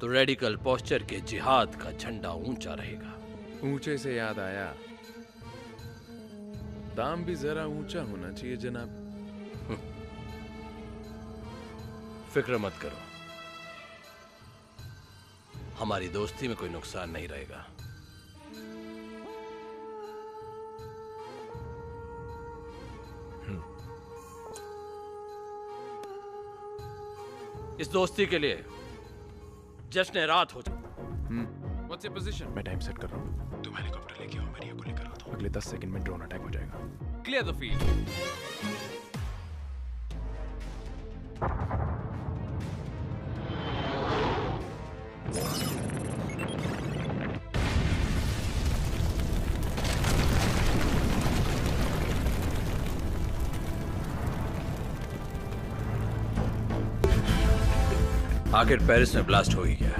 तो रेडिकल पोस्चर के जिहाद का झंडा ऊंचा रहेगा। ऊंचे से याद आया, दाम भी जरा ऊंचा होना चाहिए जनाब। फिक्र मत करो, हमारी दोस्ती में कोई नुकसान नहीं रहेगा। इस दोस्ती के लिए जश्न रात हो जाए। What's your position? मैं टाइम सेट कर रहा हूँ। तुम हेलीकॉप्टर लेके आओ, मैं रिया को लेकर आता हूँ। अगले 10 सेकंड में ड्रोन अटैक हो जाएगा। Clear the field. आखिर पेरिस में ब्लास्ट हो ही गया।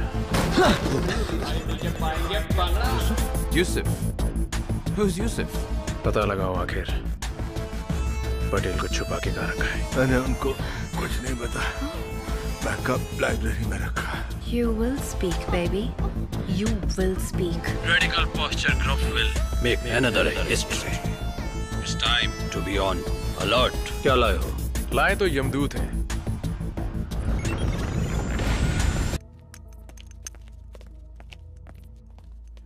यूसुफ, who's यूसुफ? पता लगाओ आखिर पटेल को छुपा के कहाँ रखा है। मैंने उनको कुछ नहीं बताया, बैकअप लाइब्रेरी में रखा है। You will speak, baby. You will speak. Radical posture group will make another history. It's time to be on alert. क्या लाए हो? लाए तो यमदूत हैं।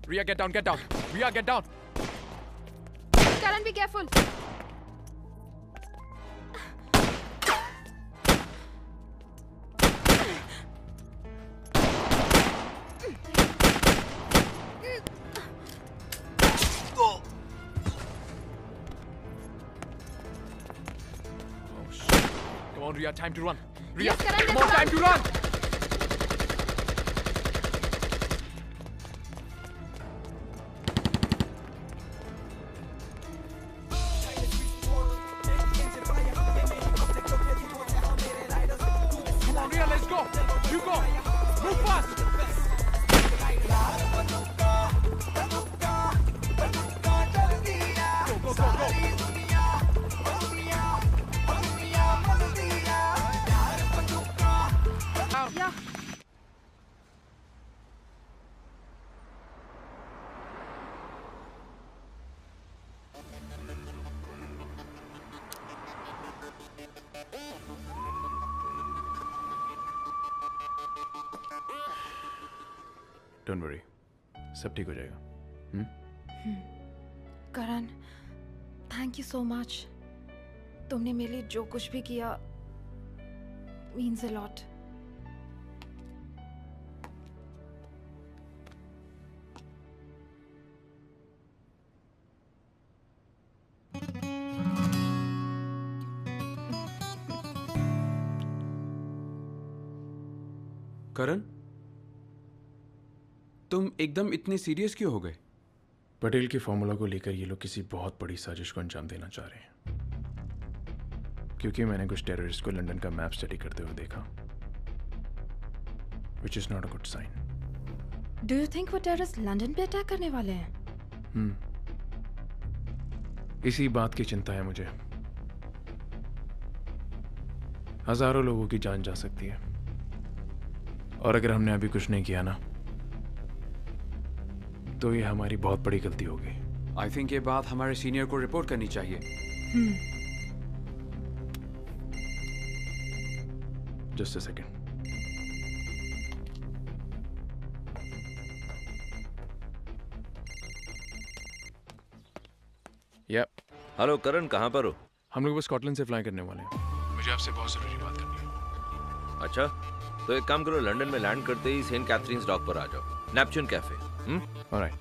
Ria, get down, get down. Ria, get down. Karan, be careful. Come on, Ria, time to run. Ria, Yes, Karan, come let's on, time to run. Come on, Ria, let's go. You go. Move fast. Go, go, go, go. Yeah. Don't worry, सब ठीक हो जाएगा। करण, thank you so much. तुमने मेरे लिए जो कुछ भी किया मीन्स अ लॉट। करण, तुम एकदम इतने सीरियस क्यों हो गए? पटेल की फॉर्मूला को लेकर ये लोग किसी बहुत बड़ी साजिश को अंजाम देना चाह रहे हैं, क्योंकि मैंने कुछ टेररिस्ट को लंदन का मैप स्टडी करते हुए देखा, which is not a good sign. Do you think वो टेररिस्ट लंदन पे अटैक करने वाले हैं? इसी बात की चिंता है मुझे। हजारों लोगों की जान जा सकती है, और अगर हमने अभी कुछ नहीं किया ना, तो ये हमारी बहुत बड़ी गलती होगी। आई थिंक ये बात हमारे सीनियर को रिपोर्ट करनी चाहिए। Just a second. Yup. Hello Karan, कहाँ पर हो? हम लोग बस स्कॉटलैंड से फ्लाई करने वाले हैं। मुझे आपसे बहुत जरूरी बात करनी है। अच्छा, तो एक काम करो, लंदन में लैंड करते ही सेंट कैथरीन्स डॉक पर आ जाओ, नेपच्यून कैफे। ऑलराइट।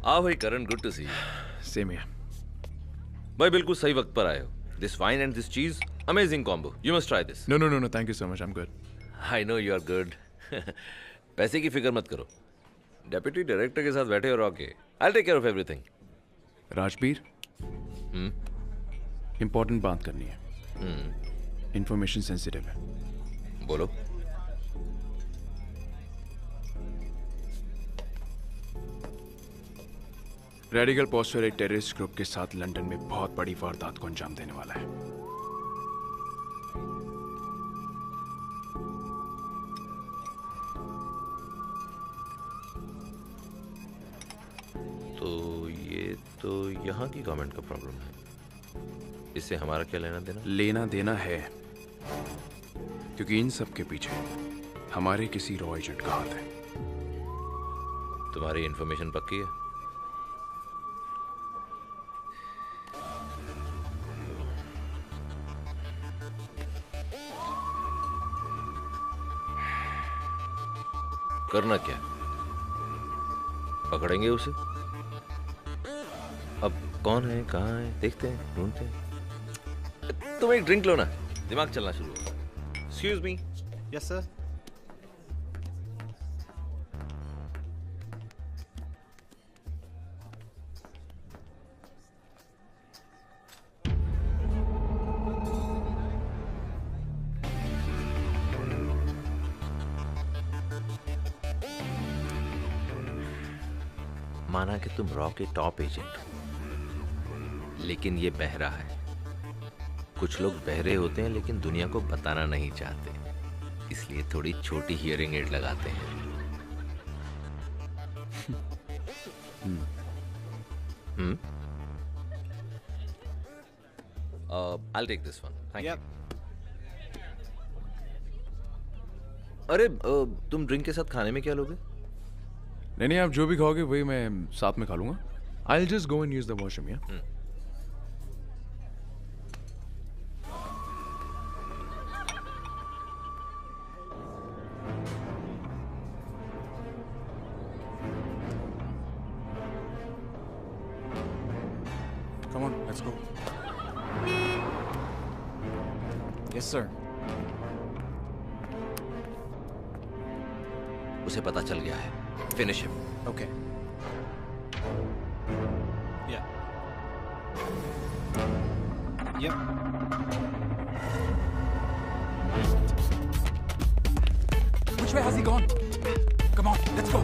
आओ भाई Karan, good to see you. Same here. भाई बिल्कुल सही वक्त पर आए हो। This wine and this cheese, amazing combo, you must try this. No no no no, thank you so much, I am good. I know you are good. पैसे की फिक्र मत करो, डेप्यूटी डायरेक्टर के साथ बैठे हो रॉके, I take care of everything. Rajbir, important बात करनी है। इंफॉर्मेशन सेंसिटिव है। बोलो। रेडिकल पोस्टर एक टेररिस्ट ग्रुप के साथ लंदन में बहुत बड़ी वारदात को अंजाम देने वाला है। तो ये तो यहाँ की गवर्नमेंट का प्रॉब्लम है। इससे हमारा क्या लेना देना? लेना देना है, क्योंकि इन सब के पीछे हमारे किसी रॉ एजेंट का हाथ है। तुम्हारी इंफॉर्मेशन पक्की है? करना क्या? पकड़ेंगे उसे? अब कौन है, कहाँ है, देखते हैं, ढूंढते हैं। तुम एक ड्रिंक लो ना, दिमाग चलना शुरू होगा। Excuse me. Yes, sir. माना कि तुम रॉ के टॉप एजेंट हो, लेकिन ये बहरा है। कुछ लोग बहरे होते हैं लेकिन दुनिया को बताना नहीं चाहते, इसलिए थोड़ी छोटी हियरिंग एड लगाते हैं। I'll take this one. Thank you. अरे तुम ड्रिंक के साथ खाने में क्या लोगे? नहीं, आप जो भी खाओगे वही मैं साथ में खा लूंगा। I'll just go and use the washroom, yeah? Come on, let's go. Yes, sir. उसे पता चल गया है। Finish him. Okay. Yeah. Yep. Which way has he gone? Come on, let's go.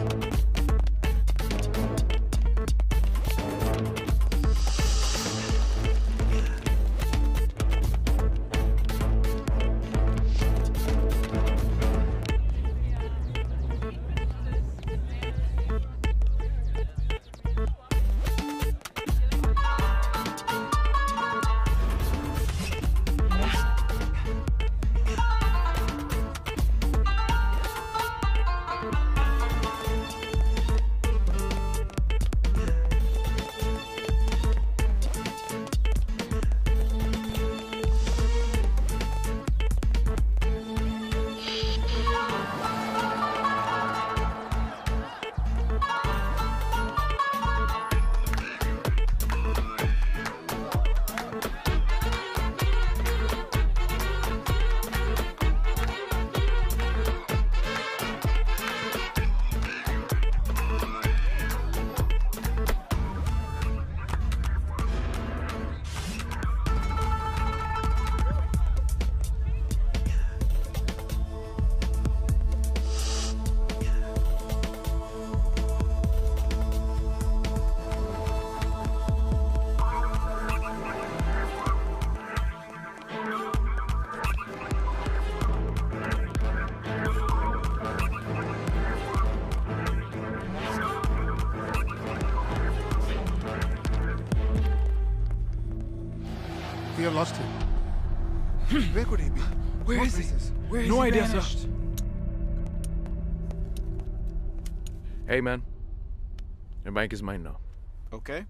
We have lost him. Where could he be? Where What is he? places? Where is No he idea, vanished? sir. Hey, man. Your bike is mine now. Okay.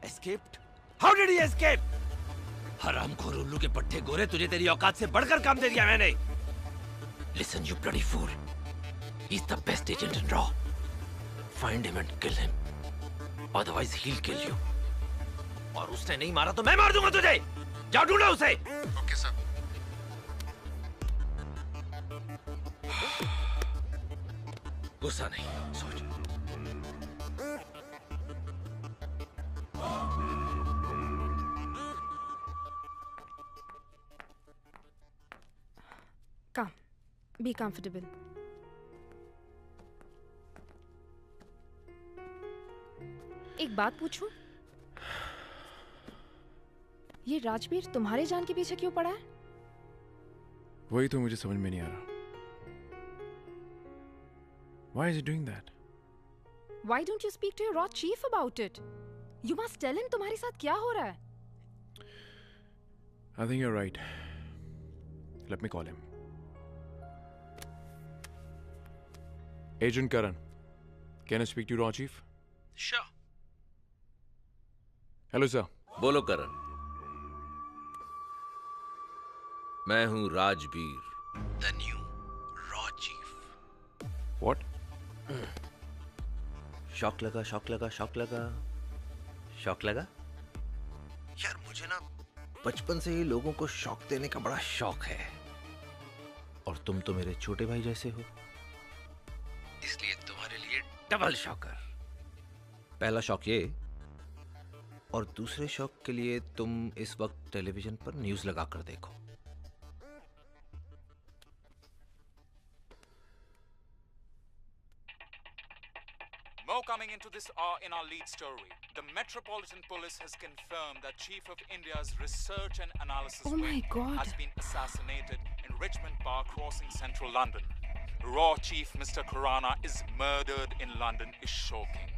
Escaped? How did he escape? हरामखोर उल्लू के पट्टे गोरे, तुझे तेरी औकात से बढ़कर काम दे दिया मैंने. Listen, you bloody fool. He's the best agent in Raw. Find him and kill him. Otherwise, he'll kill you. और उसने नहीं मारा तो मैं मार दूंगा तुझे. जाओ ढूंढो उसे. Okay sir. गुस्सा नहीं, सोच. Come, be comfortable. एक बात पूछूं? ये राजवीर तुम्हारे जान के पीछे क्यों पड़ा है? वही तो मुझे समझ में नहीं आ रहा. Why is he doing that? Why don't you speak to your raw chief about it? You must tell him तुम्हारे साथ क्या हो रहा है. I think you're right. Let me call him. Agent Karan, can I speak to Raw Chief? Sure. Hello, sir. बोलो करण. मैं हूं Rajveer, The new Raw Chief. What? Shock लगा, शॉक लगा, शॉक लगा, शॉक लगा. यार मुझे ना बचपन से ही लोगों को शॉक देने का बड़ा शौक है. और तुम तो मेरे छोटे भाई जैसे हो, इसलिए तुम्हारे लिए डबल शॉकर. पहला शौक ये, और दूसरे शौक के लिए तुम इस वक्त टेलीविजन पर न्यूज लगाकर देखो. More coming into this hour in our lead story. The Metropolitan Police has confirmed that Chief of India's Research and Analysis Wing has been assassinated in Richmond Park crossing central London. Raw Chief Mr. Khurana is murdered in London is shocking.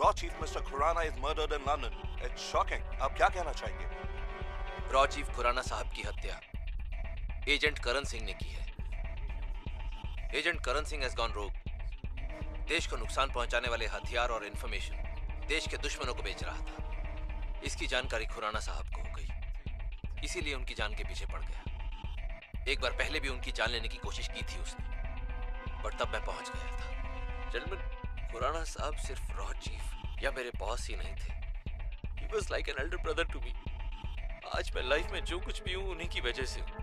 Raw Chief Mr. Khurana is murdered in London. It's shocking. आप क्या कहना चाहेंगे? Raw chief Khurana साहब की हत्या agent Karan Singh ने की है. Agent Karan Singh has gone rogue. देश को नुकसान पहुंचाने वाले हथियार और इंफॉर्मेशन देश के दुश्मनों को बेच रहा था. इसकी जानकारी खुराना साहब को हो गई, इसीलिए उनकी जान के पीछे पड़ गया. एक बार पहले भी उनकी जान लेने की कोशिश की थी उसने, पर तब मैं पहुंच गया था. जेंटलमैन, खुराना साहब सिर्फ रॉ चीफ या मेरे बॉस ही नहीं थे. He was like an elder brother to me. आज मैं लाइफ में जो कुछ भी हूं उन्हीं की वजह से हूं.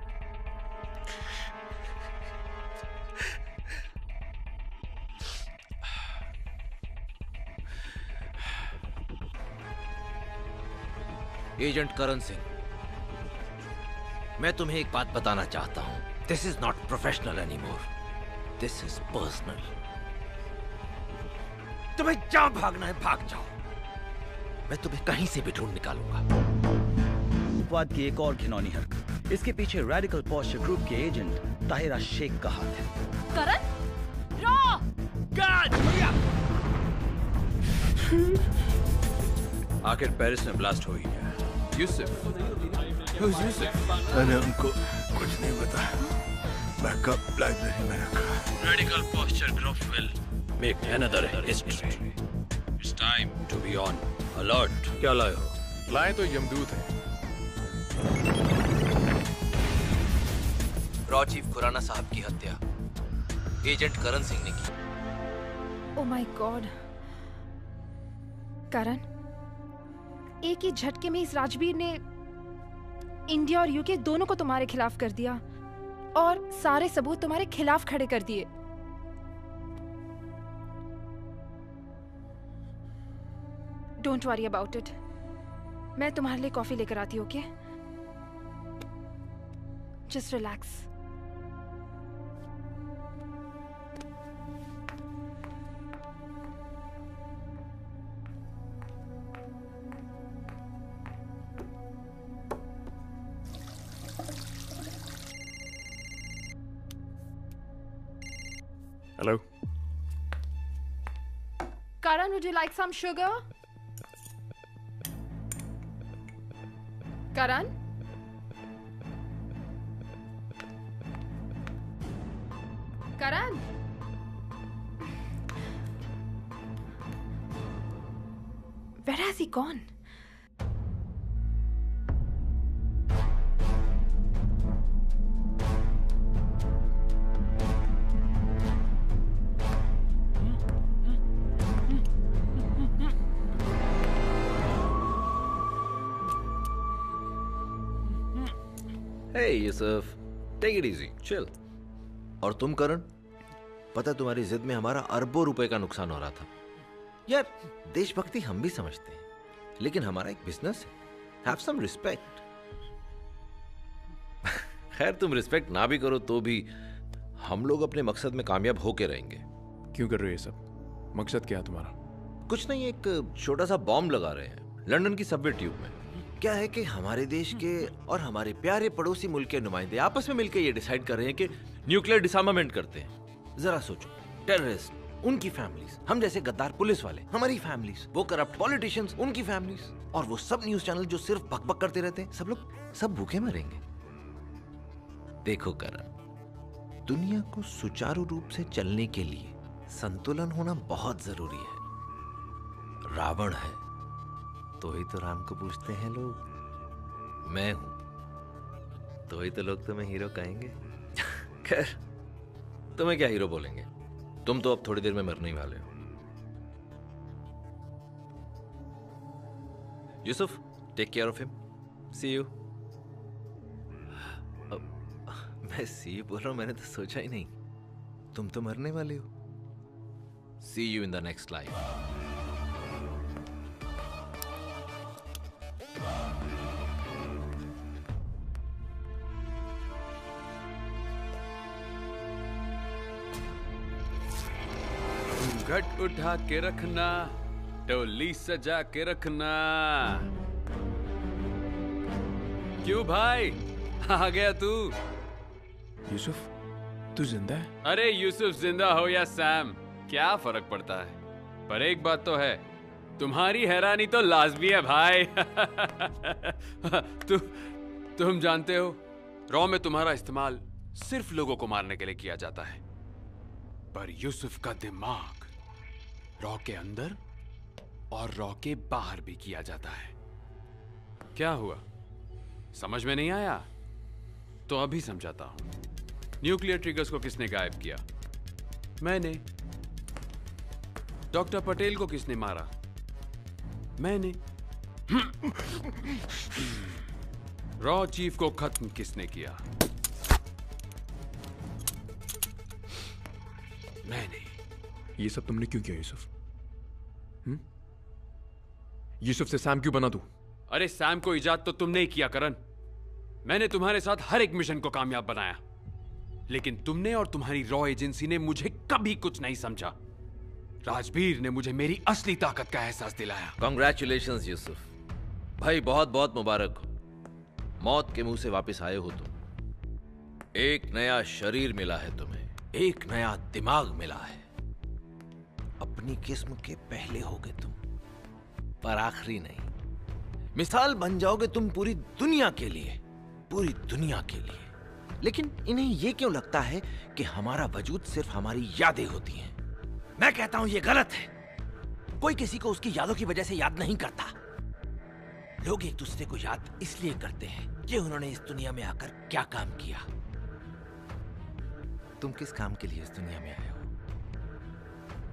एजेंट करण सिंह, मैं तुम्हें एक बात बताना चाहता हूं. This is not professional anymore, this is personal. तुम्हें जहां भागना है भाग जाओ, मैं तुम्हें कहीं से भी ढूंढ निकालूंगा. वाद की एक और घिनौनी हरकत. इसके पीछे रेडिकल पोस्चर ग्रुप के एजेंट ताहिरा शेख का हाथ है. करण, रॉ, गॉड! आखिर पेरिस में ब्लास्ट हुई है. Yusuf, who's Yusuf? मैंने उनको कुछ नहीं बताया. बैकअप लाइब्रेरी में रखा. Radical posture group will make another history. It's time to be on alert. क्या लाए हो? लाए तो यमदूत है. रॉ चीफ खुराना साहब की हत्या एजेंट करण सिंह ने की. Oh my God. करण, एक ही झटके में इस राजवीर ने इंडिया और यूके दोनों को तुम्हारे खिलाफ कर दिया और सारे सबूत तुम्हारे खिलाफ खड़े कर दिए. Don't worry about it. मैं तुम्हारे लिए कॉफी लेकर आती हूँ, okay? Just relax. Hello? Karan, would you like some sugar? Karan? Karan? Where has he gone? Hey Yusuf, take it easy, chill. और तुम करण, पता तुम्हारी जिद में हमारा अरबों रुपए का नुकसान हो रहा था। यार देशभक्ति हम भी समझते हैं, लेकिन हमारा एक बिजनेस है। Have some respect. खैर तुम रिस्पेक्ट ना भी करो तो भी हम लोग अपने मकसद में कामयाब होके रहेंगे। क्यों कर रहे हो ये सब? मकसद क्या है तुम्हारा? कुछ नहीं, एक छोटा सा बॉम्ब लगा रहे हैं लंदन की सबवे ट्यूब में। क्या है कि हमारे देश के और हमारे प्यारे पड़ोसी मुल्क के नुमाइंदे आपस में मिलकर ये डिसाइड कर रहे हैं कि न्यूक्लियर डिसआर्मामेंट करते हैं। जरा सोचो, टेररिस्ट, उनकी फैमिलीज, हम जैसे गद्दार पुलिस वाले, हमारी फैमिलीज, वो करप्ट पॉलिटिशियंस, उनकी फैमिलीज, और वो सब न्यूज चैनल जो सिर्फ बकबक करते रहते हैं, सब लोग सब भूखे मरेंगे। देखो करण, दुनिया को सुचारू रूप से चलने के लिए संतुलन होना बहुत जरूरी है। रावण है तो ही तो राम को पूछते हैं लोग। मैं हूं तो ही तो लोग तुम्हें हीरो कहेंगे। खैर तुम्हें क्या हीरो बोलेंगे, तुम तो अब थोड़ी देर में मरने ही वाले हो। Yusuf, take care of him, see you. मैं सी यू बोल रहा हूं, मैंने तो सोचा ही नहीं। तुम तो मरने वाले हो। See you in the next life. घट उठा के रखना, टोली सजा के रखना। क्यों भाई, आ गया तू? यूसुफ, तू जिंदा है? अरे यूसुफ जिंदा हो या सैम, क्या फर्क पड़ता है? पर एक बात तो है, तुम्हारी हैरानी तो लाजमी है भाई। तुम जानते हो, रॉ में तुम्हारा इस्तेमाल सिर्फ लोगों को मारने के लिए किया जाता है, पर यूसुफ का दिमाग रॉ के अंदर और रॉ के बाहर भी किया जाता है। क्या हुआ, समझ में नहीं आया? तो अभी समझाता हूं। न्यूक्लियर ट्रिगर्स को किसने गायब किया? मैंने। डॉक्टर पटेल को किसने मारा? मैंने। रॉ चीफ को खत्म किसने किया? मैंने। ये सब तुमने क्यों किया यूसुफ? यूसुफ से सैम क्यों बना तू? अरे सैम को इजाद तो तुमने ही किया करण। मैंने तुम्हारे साथ हर एक मिशन को कामयाब बनाया, लेकिन तुमने और तुम्हारी रॉ एजेंसी ने मुझे कभी कुछ नहीं समझा। राजबीर ने मुझे मेरी असली ताकत का एहसास दिलाया। कांग्रेचुलेशंस यूसुफ भाई, बहुत बहुत मुबारक हो। मौत के मुंह से वापस आए हो तुम। एक नया शरीर मिला है तुम्हें, एक नया दिमाग मिला है। अपनी किस्म के पहले होगे तुम, पर आखिरी नहीं। मिसाल बन जाओगे तुम पूरी दुनिया के लिए, पूरी दुनिया के लिए। लेकिन इन्हें यह क्यों लगता है कि हमारा वजूद सिर्फ हमारी यादें होती हैं? मैं कहता हूं यह गलत है। कोई किसी को उसकी यादों की वजह से याद नहीं करता। लोग एक दूसरे को याद इसलिए करते हैं कि उन्होंने इस दुनिया में आकर क्या काम किया। तुम किस काम के लिए इस दुनिया में आए हो?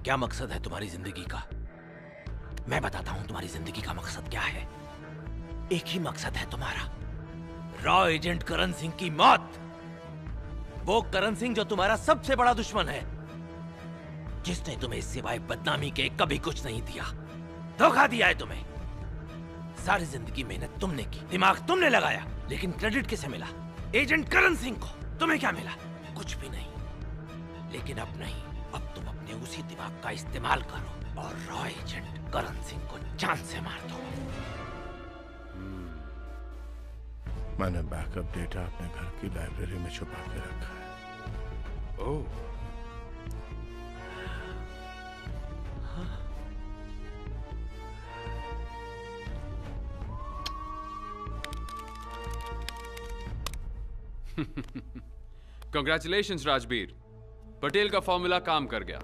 क्या मकसद है तुम्हारी जिंदगी का? मैं बताता हूं तुम्हारी जिंदगी का मकसद क्या है। एक ही मकसद है तुम्हारा, रॉ एजेंट करण सिंह की मौत। वो करण सिंह जो तुम्हारा सबसे बड़ा दुश्मन है, जिसने तुम्हें सिवाय बदनामी के कभी कुछ नहीं दिया। धोखा दिया है तुम्हें। सारी जिंदगी मेहनत तुमने की, दिमाग तुमने लगाया, लेकिन क्रेडिट किसे मिला? एजेंट करण सिंह को। तुम्हें क्या मिला? कुछ भी नहीं। लेकिन अब नहीं, अब तुम अपने उसी दिमाग का इस्तेमाल करो और रॉ एजेंट करण सिंह को जान से मार दो। मैंने बैकअप डेटा अपने घर की लाइब्रेरी में छुपा के रखा है। ओह, Congratulations, राजबीर। पटेल का फॉर्मूला काम कर गया।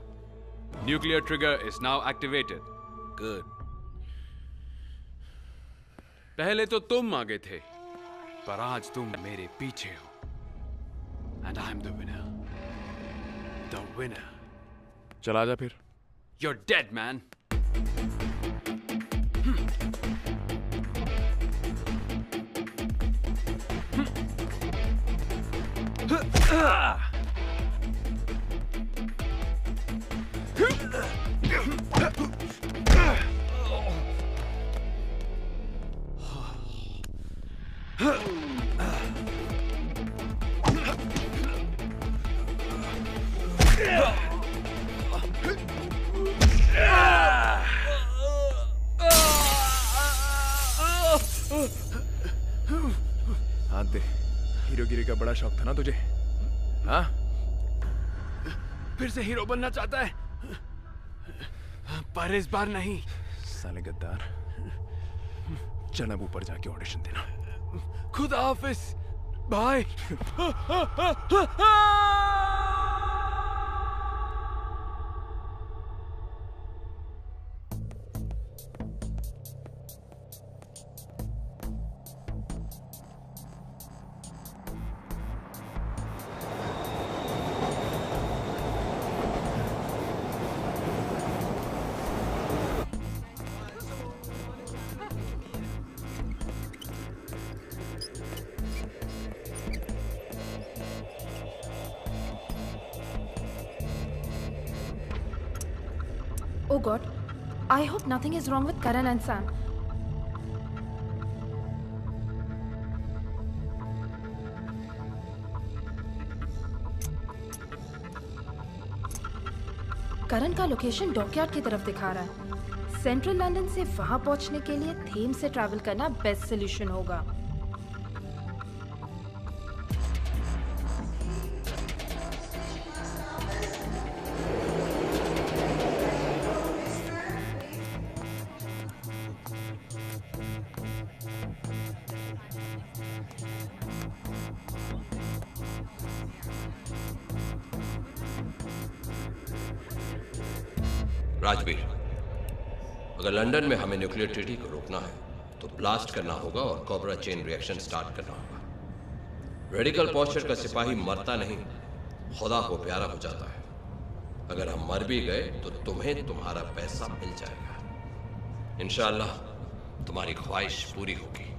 Nuclear trigger is now activated. Good. पहले तो तुम आगे थे, पर आज तुम मेरे पीछे हो। And I'm the winner. The winner. चला जा फिर। You're dead, man. हाथ दे। हीरोगिरी का बड़ा शौक था ना तुझे? हाँ? फिर से हीरो बनना चाहता है, पर इस बार नहीं। साले गद्दार, चल अब ऊपर जाके ऑडिशन देना। खुदा हाफिज भाई। Oh God, I hope nothing is wrong with Karan and Sam. करण का लोकेशन डॉकयार्ड की तरफ दिखा रहा है। सेंट्रल लंदन से वहां पहुंचने के लिए थेम्स से ट्रैवल करना बेस्ट सोल्यूशन होगा। राजवीर, अगर लंदन में हमें न्यूक्लियर ट्रीटी को रोकना है तो ब्लास्ट करना होगा और कोबरा चेन रिएक्शन स्टार्ट करना होगा। रेडिकल पोस्चर का सिपाही मरता नहीं, खुदा को प्यारा हो जाता है। अगर हम मर भी गए तो तुम्हें तुम्हारा पैसा मिल जाएगा। इंशाअल्लाह तुम्हारी ख्वाहिश पूरी होगी।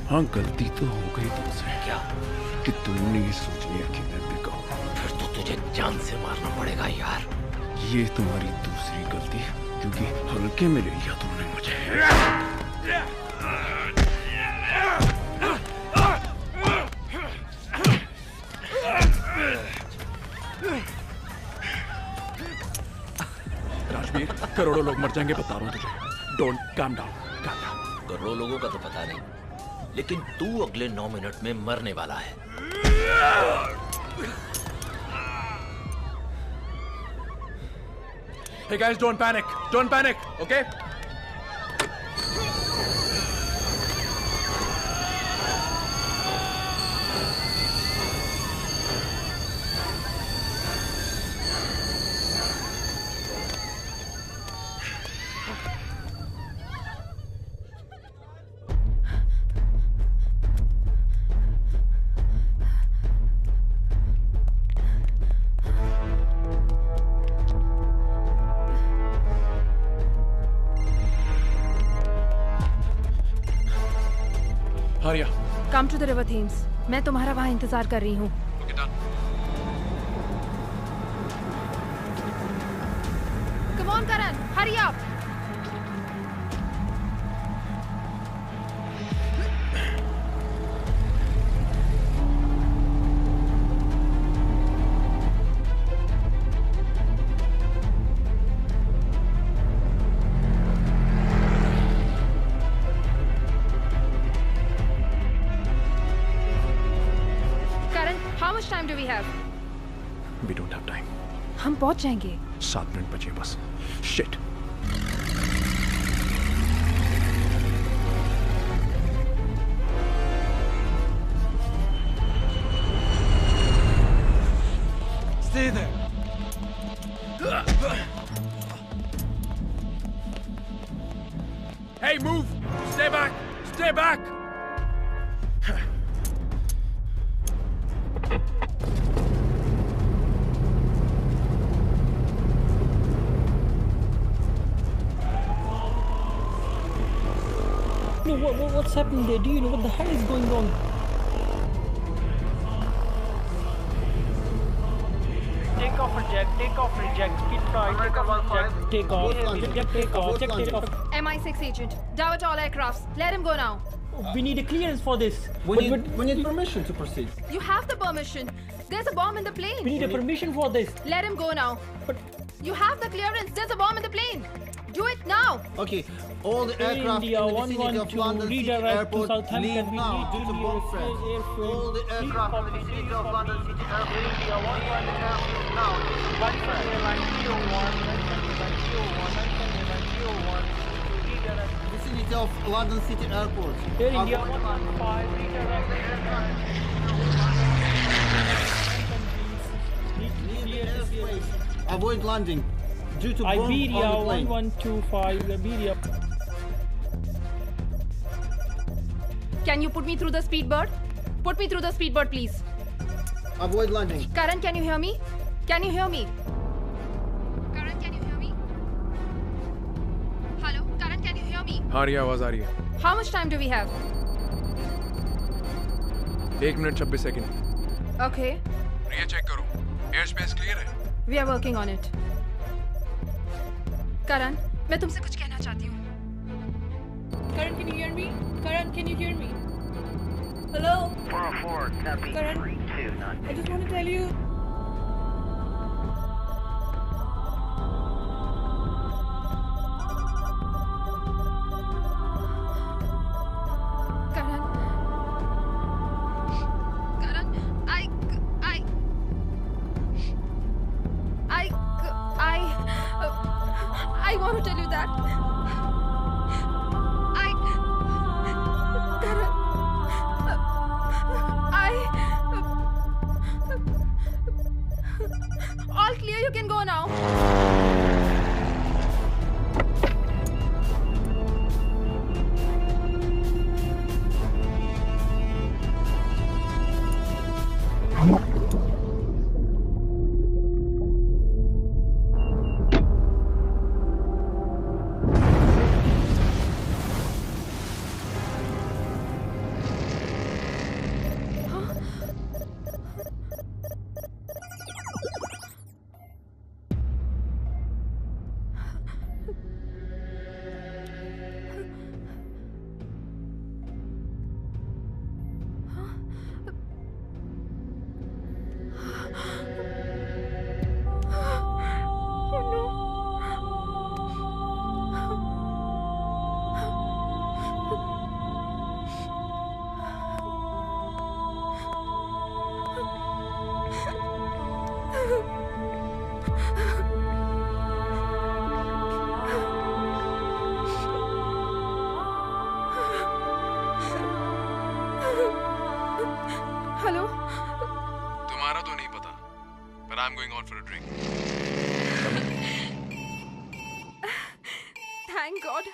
हाँ, गलती तो हो गई तुमसे। क्या? कि तुमने ये सोच लिया कि मैं बिका हूं। फिर तो तुझे जान से मारना पड़ेगा यार। ये तुम्हारी दूसरी गलती है, क्योंकि हल्के में ले लिया तुमने मुझे। राजवीर, करोड़ों लोग मर जाएंगे, बता रहा हूं तुझे। Don't calm down, calm down. करोड़ों लोगों का तो पता नहीं, लेकिन तू अगले 9 मिनट में मरने वाला है। Hey guys, don't panic. Don't panic, okay? Arya. Come to the river Thames. मैं तुम्हारा वहाँ इंतजार कर रही हूँ. Okay, done. Come on, Karan. Hurry up. How much time do we have? We don't have time. हम पहुंच जाएंगे. 7 मिनट बचे बस. Shit. Stay there. Hey, move! Stay back! Stay back! What's happening there? Do you know what the hell is going on? Take off, reject. Take off, reject. Speed flight. Take off, reject. Take off. Reject. Take off. Check. Take off. MI6 agent, divert all aircrafts. Let him go now. We need a clearance for this. We need permission to proceed. You have the permission. There's a bomb in the plane. We need a permission for this. Let him go now. But you have the clearance. There's a bomb in the plane. Do it now. Okay. All the aircraft India, in the vicinity of London City Airport leave now due to bomb threat. All the aircraft in the vicinity of London City Airport India 112 now due to bomb threat. Vicinity of London City Airport. Air India 115 redirect airspace. Avoid landing due to bomb Iberia on the plane. 1125 Iberia. Can you put me through the speedbird? Put me through the speedbird, please. Avoid landing. Karan, can you hear me? Can you hear me? Karan, can you hear me? Hello, Karan, can you hear me? Arya, आवाज आ रही है. How much time do we have? 1 minute 26 second. Okay. Riya check करो. Air space clear है. We are working on it. Karan, मैं तुमसे कुछ कहना चाहती हूँ. Karan, can you hear me? Karan, can you hear me? Hello? 404, copy. Karan, 329. I just want to tell you. Karan, I want to tell you that. All clear, you can go now. Hello? तुम्हारा तो नहीं पता, but I'm going out for a drink. Thank God.